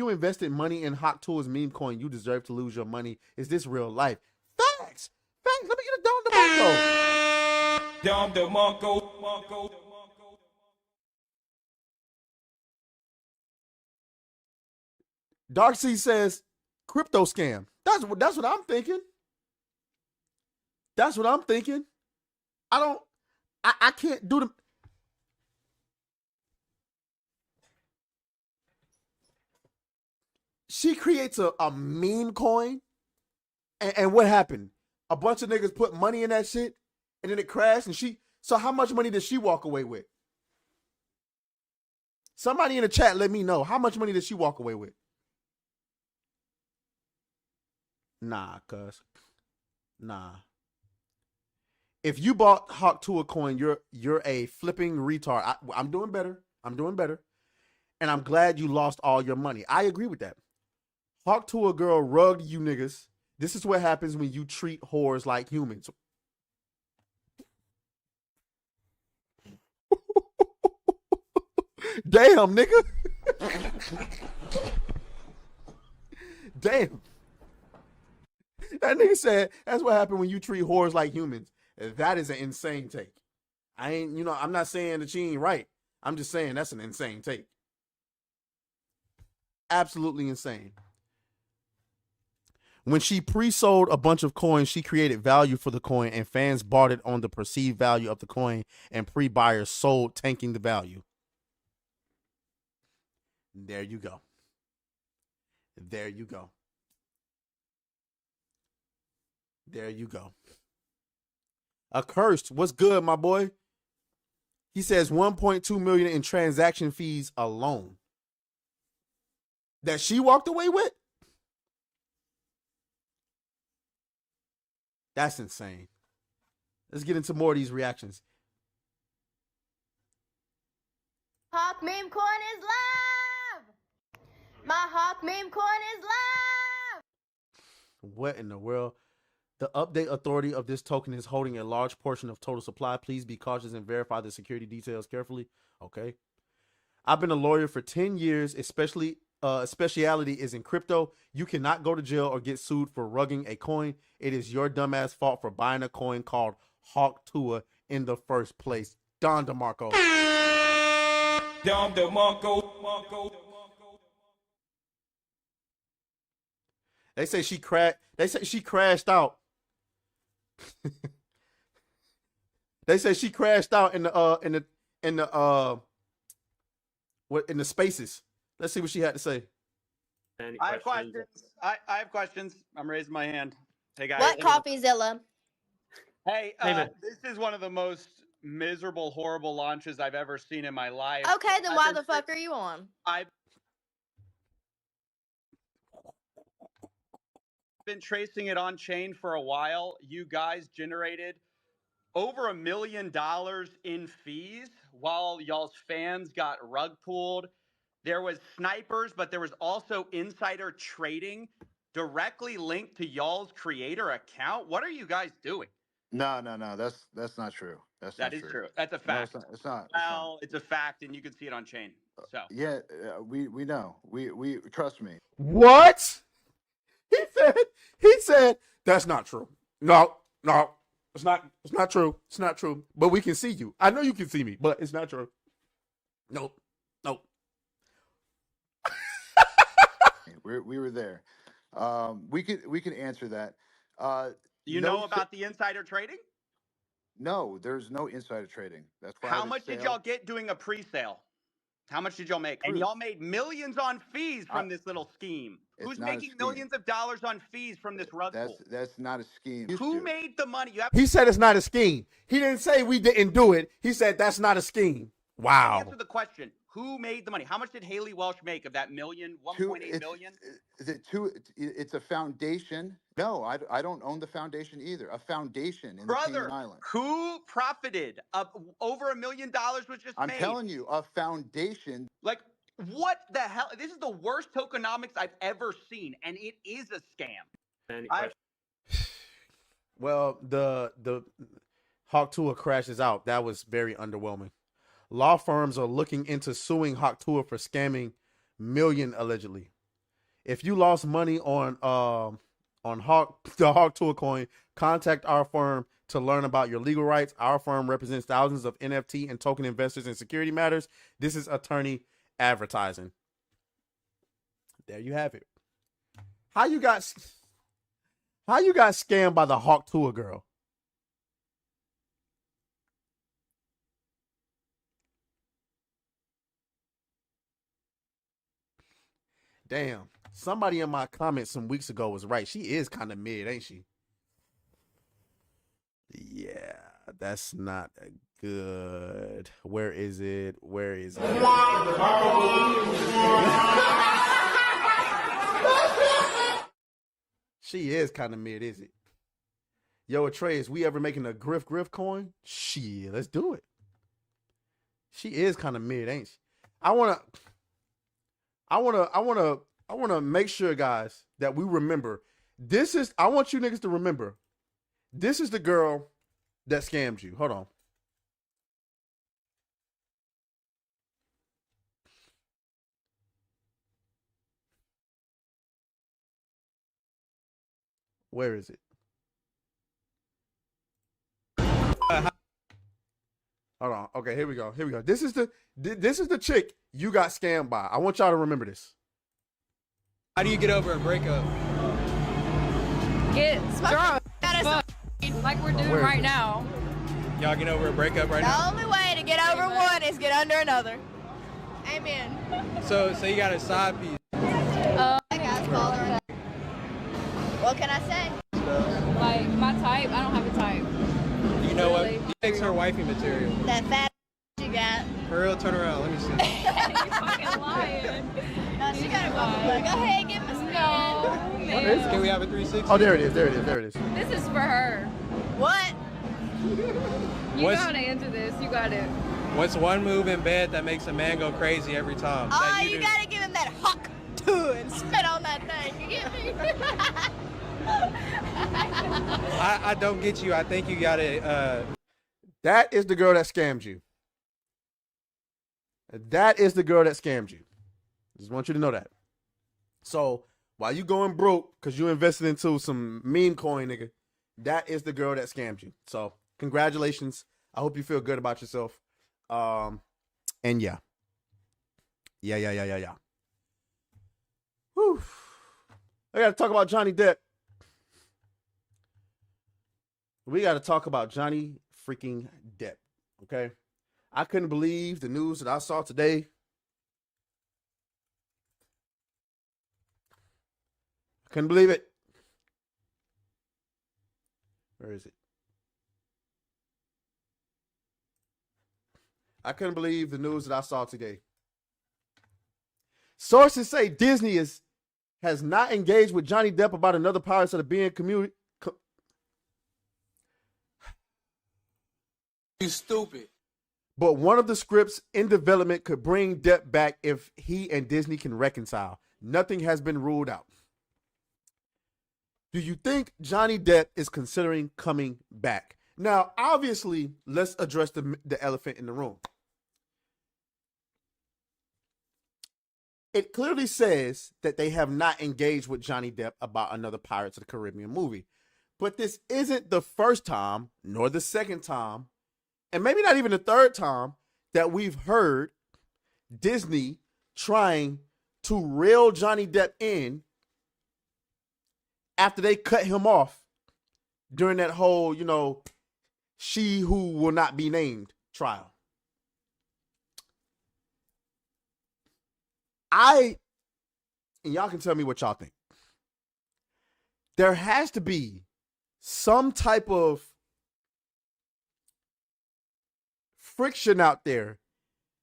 invested money in Hawk Tuah's meme coin, you deserve to lose your money. Is this real life? Facts. Facts. Let me get a Don DeMarco. Dom DeMarco. Darkseid says, crypto scam. That's what I'm thinking. That's what I'm thinking. I can't do the. She creates a meme coin, and what happened? A bunch of niggas put money in that shit, and then it crashed, and so how much money did she walk away with? Somebody in the chat let me know. How much money did she walk away with? Nah, cuz. Nah. If you bought Hawk Tuah coin, you're a flipping retard. I'm doing better. I'm doing better. And I'm glad you lost all your money. I agree with that. Hawk Tuah girl rugged you niggas. This is what happens when you treat whores like humans. Damn, nigga. Damn. That nigga said, that's what happened when you treat whores like humans. That is an insane take. I'm not saying that she ain't right. I'm just saying that's an insane take. Absolutely insane. When she pre-sold a bunch of coins, she created value for the coin, and fans bought it on the perceived value of the coin, and pre-buyers sold, tanking the value. There you go. There you go. There you go. Accursed, what's good, my boy? He says 1.2 million in transaction fees alone. That she walked away with? That's insane. Let's get into more of these reactions. Hawk meme coin is live! My Hawk meme coin is live! What in the world? The update authority of this token is holding a large portion of total supply. Please be cautious and verify the security details carefully. Okay. I've been a lawyer for 10 years, especially speciality is in crypto. You cannot go to jail or get sued for rugging a coin. It is your dumbass fault for buying a coin called Hawk Tuah in the first place. Don DeMarco. Dom DeMarco. They say she crashed out. They say she crashed out in the spaces. Let's see what she had to say. I have questions. I have questions. I'm raising my hand. Hey guys. What CoffeeZilla? Hey, this is one of the most miserable, horrible launches I've ever seen in my life. Okay, then why the fuck are you on? I've been tracing it on chain for a while. You guys generated over $1 million in fees while y'all's fans got rug pulled. There was snipers, but there was also insider trading directly linked to y'all's creator account. What are you guys doing? No. That's not true. That is true. That's a fact. No, it's not. Well, it's a fact, and you can see it on chain. So yeah, we know. We trust me. What? He said that's not true. No, it's not true. It's not true. But we can see you. I know you can see me, but it's not true. Nope. We were there. We could answer that. You know about the insider trading? No, there's no insider trading. That's why. How much did y'all get doing a pre-sale? How much did y'all make? And y'all made millions on fees from this little scheme. Who's making millions of dollars on fees from this rug pool? That's not a scheme. Who made the money? He said it's not a scheme. He didn't say we didn't do it. He said that's not a scheme. Wow. Answer the question. Who made the money? How much did Haley Welsh make of that million, 1.8 million? It's a foundation. No, I don't own the foundation either. A foundation in the Cayman Islands. Who profited? Over $1 million was just made. I'm telling you, a foundation. Like, what the hell? This is the worst tokenomics I've ever seen, and it is a scam. Well, the Hawk Tuah crashes out. That was very underwhelming. Law firms are looking into suing Hawk Tuah for scamming million allegedly. If you lost money on the Hawk Tuah coin, contact our firm to learn about your legal rights. Our firm represents thousands of NFT and token investors in security matters. This is attorney advertising. There you have it. How you got scammed by the Hawk Tuah girl? Damn. Somebody in my comments some weeks ago was right. She is kind of mid, ain't she? Yeah, that's not good. Where is it? Where is it? She is kind of mid, is it? Yo, aTraes, we ever making a griff coin? Shit, let's do it. She is kind of mid, ain't she? I wanna make sure, guys, that we remember. I want you niggas to remember. This is the girl that scammed you. Hold on. Where is it? Hold on. Okay, here we go. This is the chick you got scammed by. I want y'all to remember this. How do you get over a breakup? Get drunk. Like we're doing right now. Y'all get over a breakup right now? The only way to get over one is get under another. Amen. So you got a side piece. That guy's following. What can I say? Like my type, I don't have a type. You know what? He takes her wifey material. That fat you got. For real, turn around. Let me see. You fucking lying. No, she got a bubble. Go ahead, give us no, man. Can we have a 360? Oh, there it is. There it is. This is for her. What? You gotta answer this. You got it. What's one move in bed that makes a man go crazy every time? Oh, you gotta give him that hawk to and spit on that thing. You get me? I don't get you. I think you gotta. That is the girl that scammed you. That is the girl that scammed you. Just want you to know that. So while you going broke because you invested into some meme coin, nigga, that is the girl that scammed you. So congratulations. I hope you feel good about yourself. And yeah. Whew. I gotta talk about Johnny Depp. We gotta talk about Johnny freaking Depp. Okay. I couldn't believe the news that I saw today. I couldn't believe it. Where is it? I couldn't believe the news that I saw today. Sources say Disney has not engaged with Johnny Depp about another Pirates of the Caribbean community. You stupid. But one of the scripts in development could bring Depp back if he and Disney can reconcile. Nothing has been ruled out. Do you think Johnny Depp is considering coming back? Now, obviously, let's address the elephant in the room. It clearly says that they have not engaged with Johnny Depp about another Pirates of the Caribbean movie. But this isn't the first time, nor the second time, and maybe not even the third time that we've heard Disney trying to reel Johnny Depp in after they cut him off during that whole, she who will not be named trial. and y'all can tell me what y'all think. There has to be some type of friction out there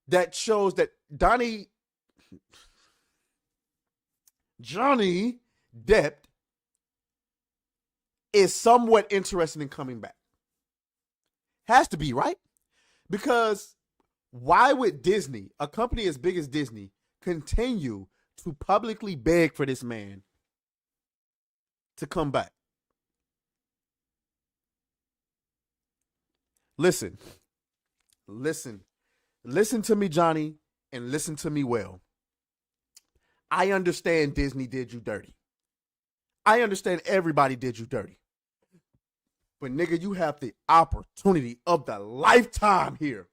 that shows that Johnny Depp is somewhat interested in coming back. Has to be, right? Because why would Disney, a company as big as Disney, continue to publicly beg for this man to come back? Listen to me, Johnny, and listen to me well. I understand Disney did you dirty. I understand everybody did you dirty. But nigga, you have the opportunity of the lifetime here.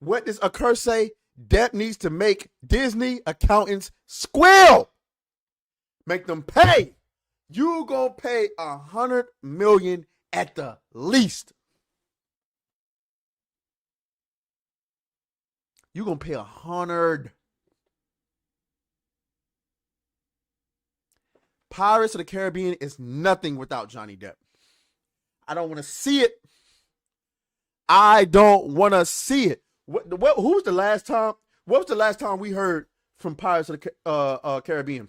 What does a curse say? Depp needs to make Disney accountants squeal. Make them pay. You gonna pay $100 million at the least. You gonna pay 100. Pirates of the Caribbean is nothing without Johnny Depp. I don't want to see it. I don't want to see it. Who was the last time? What was the last time we heard from Pirates of the Caribbean?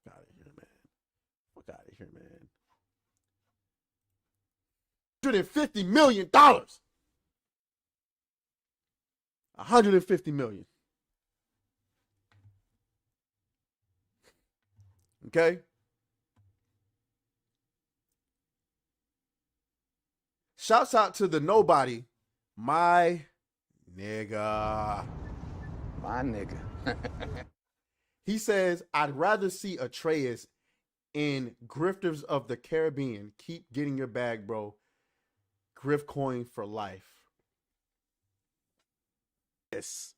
Fuck out of here, man. Fuck out of here, man. $150 million. $150 million. Okay? Shouts out to the nobody, my nigga. My nigga. He says, I'd rather see aTraes in Grifters of the Caribbean. Keep getting your bag, bro. Grift coin for life. Yes.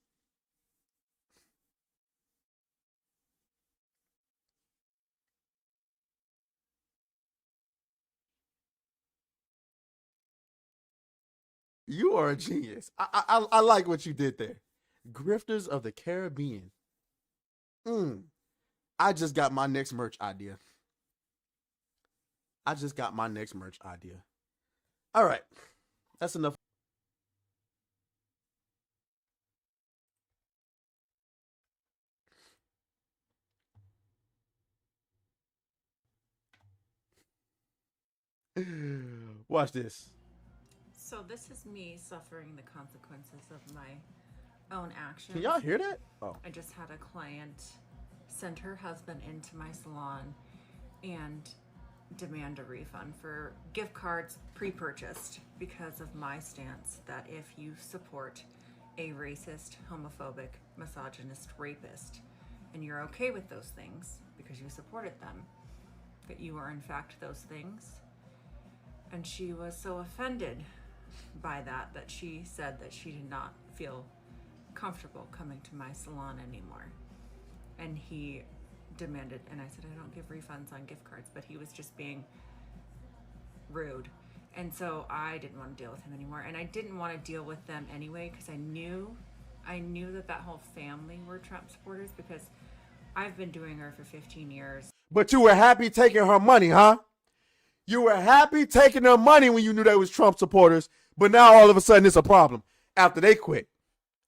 You are a genius. I like what you did there. Grifters of the Caribbean. I just got my next merch idea. All right. That's enough. Watch this. So this is me suffering the consequences of my own actions. Can y'all hear that? Oh. I just had a client send her husband into my salon and demand a refund for gift cards pre-purchased because of my stance that if you support a racist, homophobic, misogynist rapist and you're okay with those things because you supported them, that you are in fact those things. And she was so offended by that she said that she did not feel comfortable coming to my salon anymore. And he demanded, and I said, I don't give refunds on gift cards, but he was just being rude. And so I didn't want to deal with him anymore. And I didn't want to deal with them anyway because I knew that whole family were Trump supporters because I've been doing her for 15 years. But you were happy taking her money, huh? You were happy taking her money when you knew they was Trump supporters, but now all of a sudden it's a problem after they quit.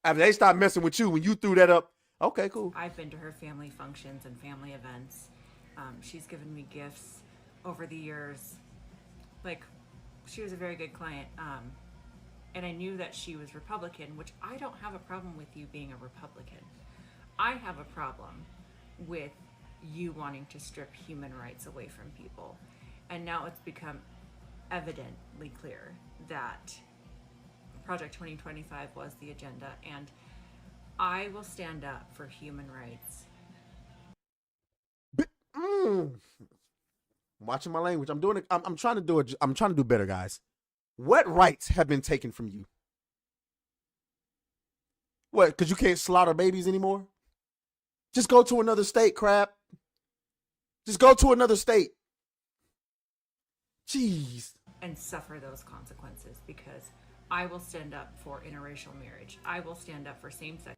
After they stopped messing with you when you threw that up. Okay, cool. I've been to her family functions and family events. She's given me gifts over the years. Like, she was a very good client. And I knew that she was Republican, which I don't have a problem with you being a Republican. I have a problem with you wanting to strip human rights away from people. And now it's become evidently clear that Project 2025 was the agenda, and I will stand up for human rights. Watching my language. I'm doing it. I'm trying to do it. I'm trying to do better, guys. What rights have been taken from you? What? Because you can't slaughter babies anymore? Just go to another state, crap. Just go to another state. Jeez. And suffer those consequences, because I will stand up for interracial marriage. I will stand up for same-sex.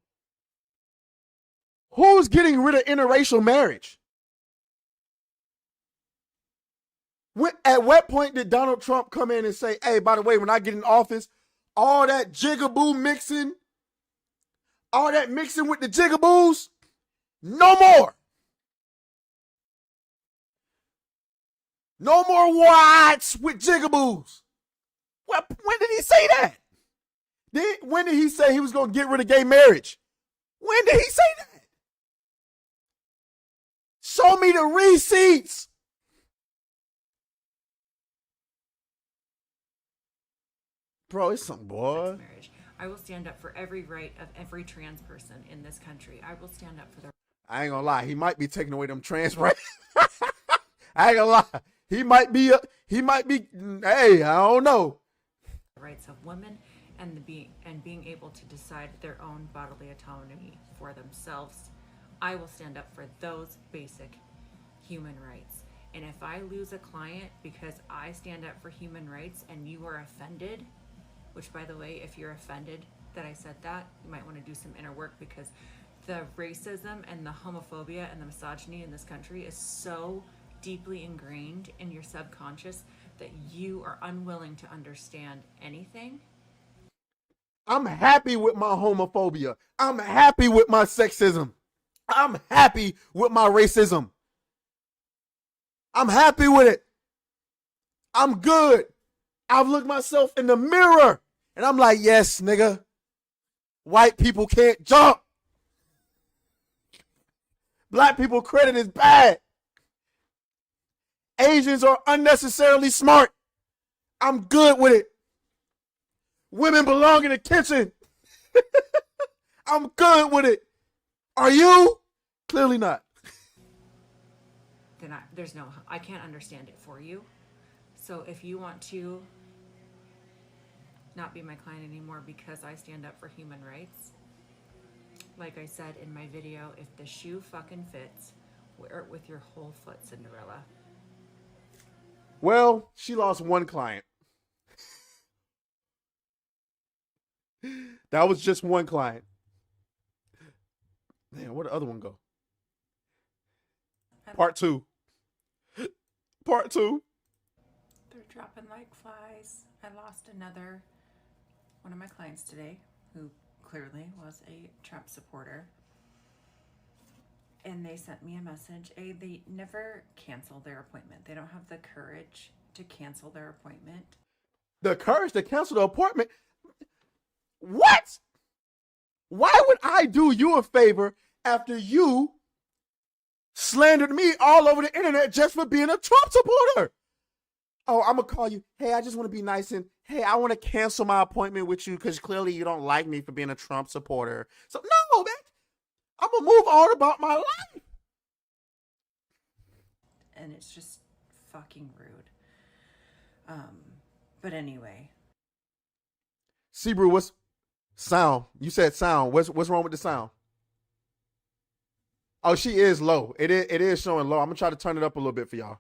Who's getting rid of interracial marriage? At what point did Donald Trump come in and say, hey, by the way, when I get in office, all that jigaboo mixing, all that mixing with the jigaboos, no more. No more whites with jigaboos. Well, when did he say that? When did he say he was going to get rid of gay marriage? When did he say that? Show me the receipts. Bro, it's something, boy. Marriage. I will stand up for every right of every trans person in this country. I will stand up for their... I ain't gonna lie. He might be taking away them trans rights. I ain't gonna lie. He might be, hey, I don't know. Rights of women and being able to decide their own bodily autonomy for themselves. I will stand up for those basic human rights. And if I lose a client because I stand up for human rights and you are offended, which, by the way, if you're offended that I said that, you might want to do some inner work, because the racism and the homophobia and the misogyny in this country is so deeply ingrained in your subconscious that you are unwilling to understand anything. I'm happy with my homophobia. I'm happy with my sexism. I'm happy with my racism. I'm happy with it. I'm good. I've looked myself in the mirror and I'm like, yes, nigga. White people can't jump. Black people credit is bad. Asians are unnecessarily smart. I'm good with it. Women belong in the kitchen. I'm good with it. Are you? Clearly not. Then I can't understand it for you. So if you want to not be my client anymore because I stand up for human rights, like I said in my video, if the shoe fucking fits, wear it with your whole foot, Cinderella. Well, she lost one client. That was just one client. Man, where'd the other one go? Part 2. Part 2. They're dropping like flies. I lost another one of my clients today who clearly was a Trump supporter. And they sent me a message. They never cancel their appointment. They don't have the courage to cancel their appointment. The courage to cancel the appointment? What? Why would I do you a favor after you slandered me all over the internet just for being a Trump supporter? Oh, I'm going to call you. Hey, I just want to be nice and, hey, I want to cancel my appointment with you because clearly you don't like me for being a Trump supporter. So, no, man. I'm going to move on about my life. And it's just fucking rude. But anyway. Sebrew, what's sound? You said sound. What's wrong with the sound? Oh, she is low. It is showing low. I'm going to try to turn it up a little bit for y'all.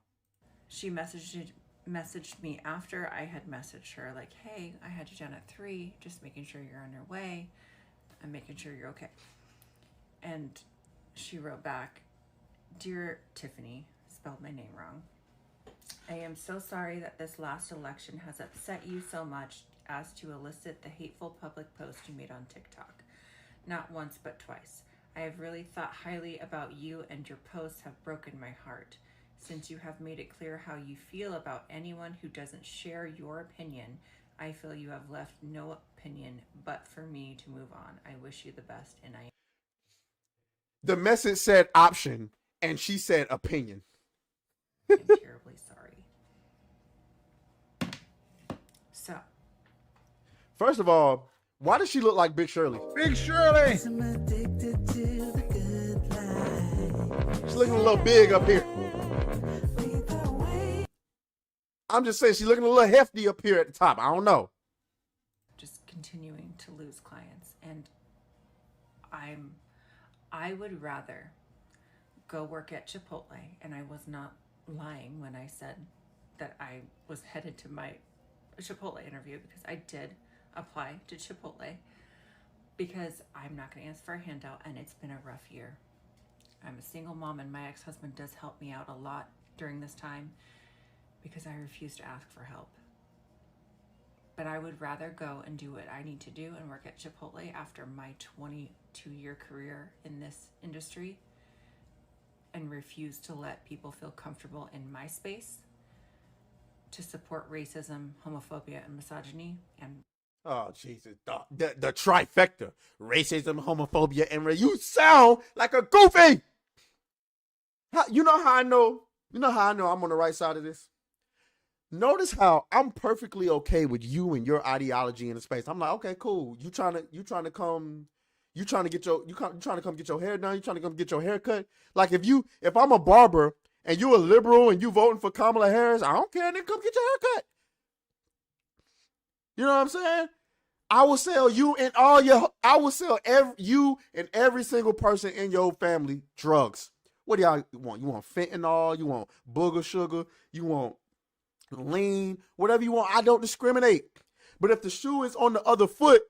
She messaged me after I had messaged her, like, hey, I had you down at 3, just making sure you're on your way. I'm making sure you're okay. And she wrote back, Dear Tiffany, spelled my name wrong. I am so sorry that this last election has upset you so much as to elicit the hateful public post you made on TikTok. Not once, but twice. I have really thought highly about you, and your posts have broken my heart. Since you have made it clear how you feel about anyone who doesn't share your opinion, I feel you have left no opinion but for me to move on. I wish you the best, and I... The message said option, and she said opinion. I'm terribly sorry. So. First of all, why does she look like Big Shirley? Big Shirley! She's looking a little big up here. I'm just saying she's looking a little hefty up here at the top. I don't know. Just continuing to lose clients. And I would rather go work at Chipotle. And I was not lying when I said that I was headed to my Chipotle interview, because I did apply to Chipotle because I'm not going to ask for a handout, and it's been a rough year. I'm a single mom, and my ex-husband does help me out a lot during this time because I refuse to ask for help. But I would rather go and do what I need to do and work at Chipotle after my 22-year career in this industry and refuse to let people feel comfortable in my space to support racism, homophobia, and misogyny. And oh, Jesus. The trifecta. Racism, homophobia, and you sound like a goofy. You know how I know I'm on the right side of this? Notice how I'm perfectly okay with you and your ideology in the space. I'm like, okay, cool. You trying to come get your hair done, you trying to come get your hair cut. Like if I'm a barber and you a liberal and you voting for Kamala Harris, I don't care, then come get your hair cut. You know what I'm saying? I will sell you and you and every single person in your family drugs. What do y'all want? You want fentanyl, you want booger sugar, you want lean, whatever you want. I don't discriminate. But if the shoe is on the other foot,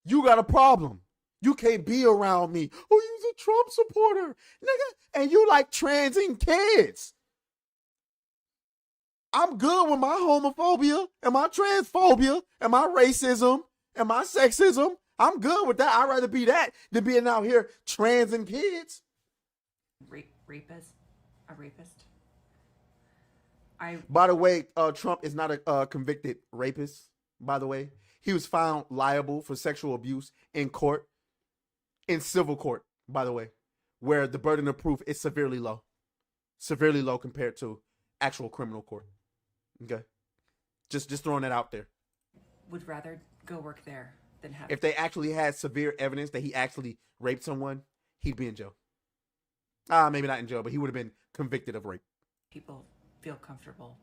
you got a problem. You can't be around me. Oh, you's a Trump supporter, nigga. And you like transing kids. I'm good with my homophobia and my transphobia and my racism and my sexism. I'm good with that. I'd rather be that than being out here transing kids. A rapist. By the way, Trump is not a convicted rapist, by the way. He was found liable for sexual abuse in court, in civil court, by the way, where the burden of proof is severely low compared to actual criminal court. Okay, just throwing that out there. Would rather go work there than have. If they actually had severe evidence that he actually raped someone, he'd be in jail. Maybe not in jail, but he would have been convicted of rape. People feel comfortable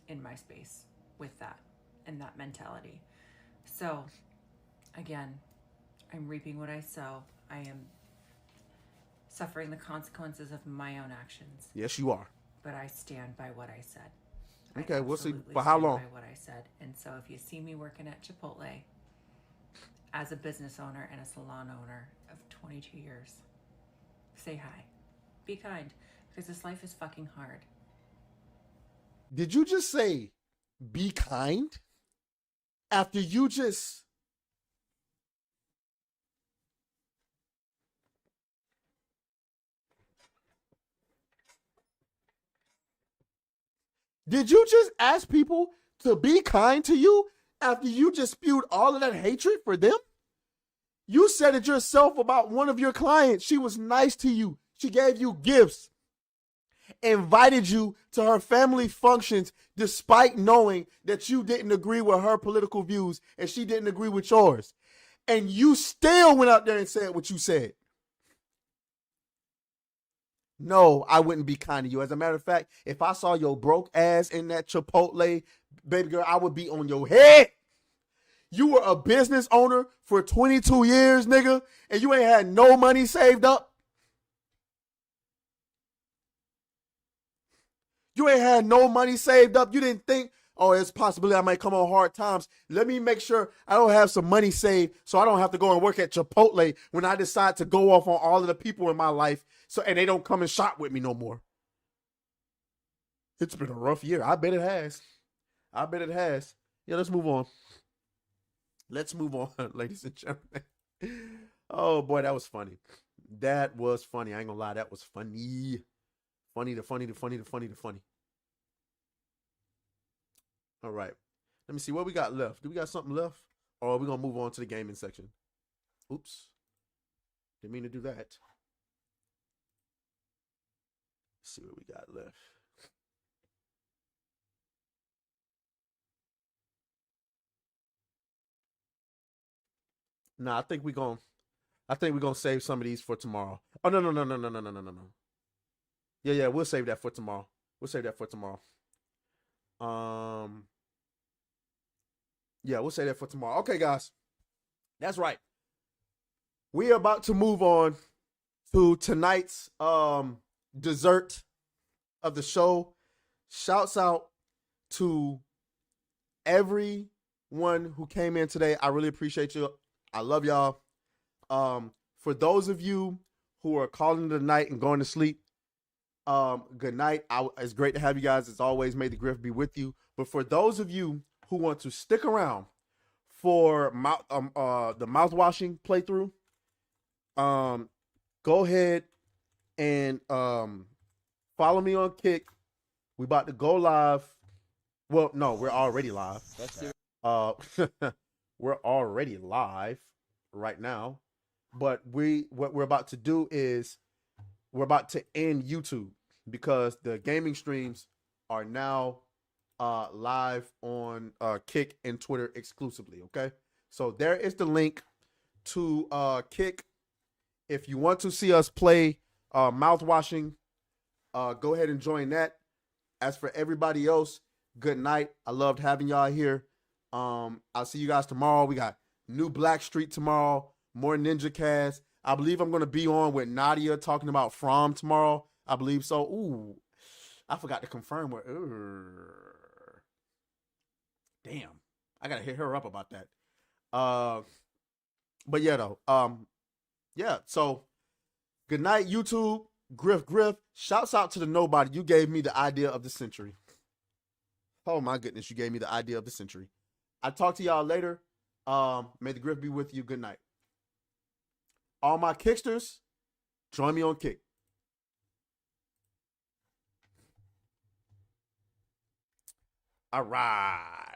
in my space with that and that mentality. So, again, I'm reaping what I sow. I am suffering the consequences of my own actions. Yes, you are. But I stand by what I said. Okay, we'll see. Absolutely For how long? stand by what I said. And so if you see me working at Chipotle as a business owner and a salon owner of 22 years, say hi. Be kind, because this life is fucking hard. Did you just say be kind? After you just... Did you just ask people to be kind to you after you just spewed all of that hatred for them? You said it yourself about one of your clients. She was nice to you. She gave you gifts, invited you to her family functions despite knowing that you didn't agree with her political views and she didn't agree with yours. And you still went out there and said what you said. No, I wouldn't be kind to you. As a matter of fact, if I saw your broke ass in that Chipotle, baby girl, I would be on your head. You were a business owner for 22 years, nigga, and you ain't had no money saved up. You ain't had no money saved up. You didn't think, oh, it's a possibility I might come on hard times. Let me make sure I don't have some money saved so I don't have to go and work at Chipotle when I decide to go off on all of the people in my life and they don't come and shop with me no more. It's been a rough year. I bet it has. Yeah, let's move on. Ladies and gentlemen. Oh, boy, that was funny. I ain't gonna lie. That was funny. Funny. All right. Let me see what we got left. Do we got something left? Or are we going to move on to the gaming section? Oops. Didn't mean to do that. Let's see what we got left. Nah, I think we're going to save some of these for tomorrow. Oh, no. Yeah, we'll save that for tomorrow. Yeah, we'll say that for tomorrow. Okay, guys. That's right. We are about to move on to tonight's dessert of the show. Shouts out to everyone who came in today. I really appreciate you. I love y'all. For those of you who are calling tonight and going to sleep, good night. It's great to have you guys. As always, may the grift be with you. But for those of you who want to stick around for the mouthwashing playthrough, go ahead and follow me on Kick. We about to go live. Well, no, we're already live. We're already live right now. But what we're about to do is we're about to end YouTube because the gaming streams are now live on Kick and Twitter exclusively. Okay, so there is the link to Kick. If you want to see us play mouthwashing, go ahead and join that. As for everybody else, good night. I loved having y'all here. I'll see you guys tomorrow. We got new Black Street tomorrow, more Ninjacast. I believe I'm going to be on with Nadia talking about From tomorrow. I believe so. Ooh, I forgot to confirm what. Damn, I got to hit her up about that. But yeah, though. Yeah, so good night, YouTube. Griff. Shouts out to the nobody. You gave me the idea of the century. Oh my goodness, you gave me the idea of the century. I'll talk to y'all later. May the griff be with you. Good night. All my Kicksters, join me on Kick. All right.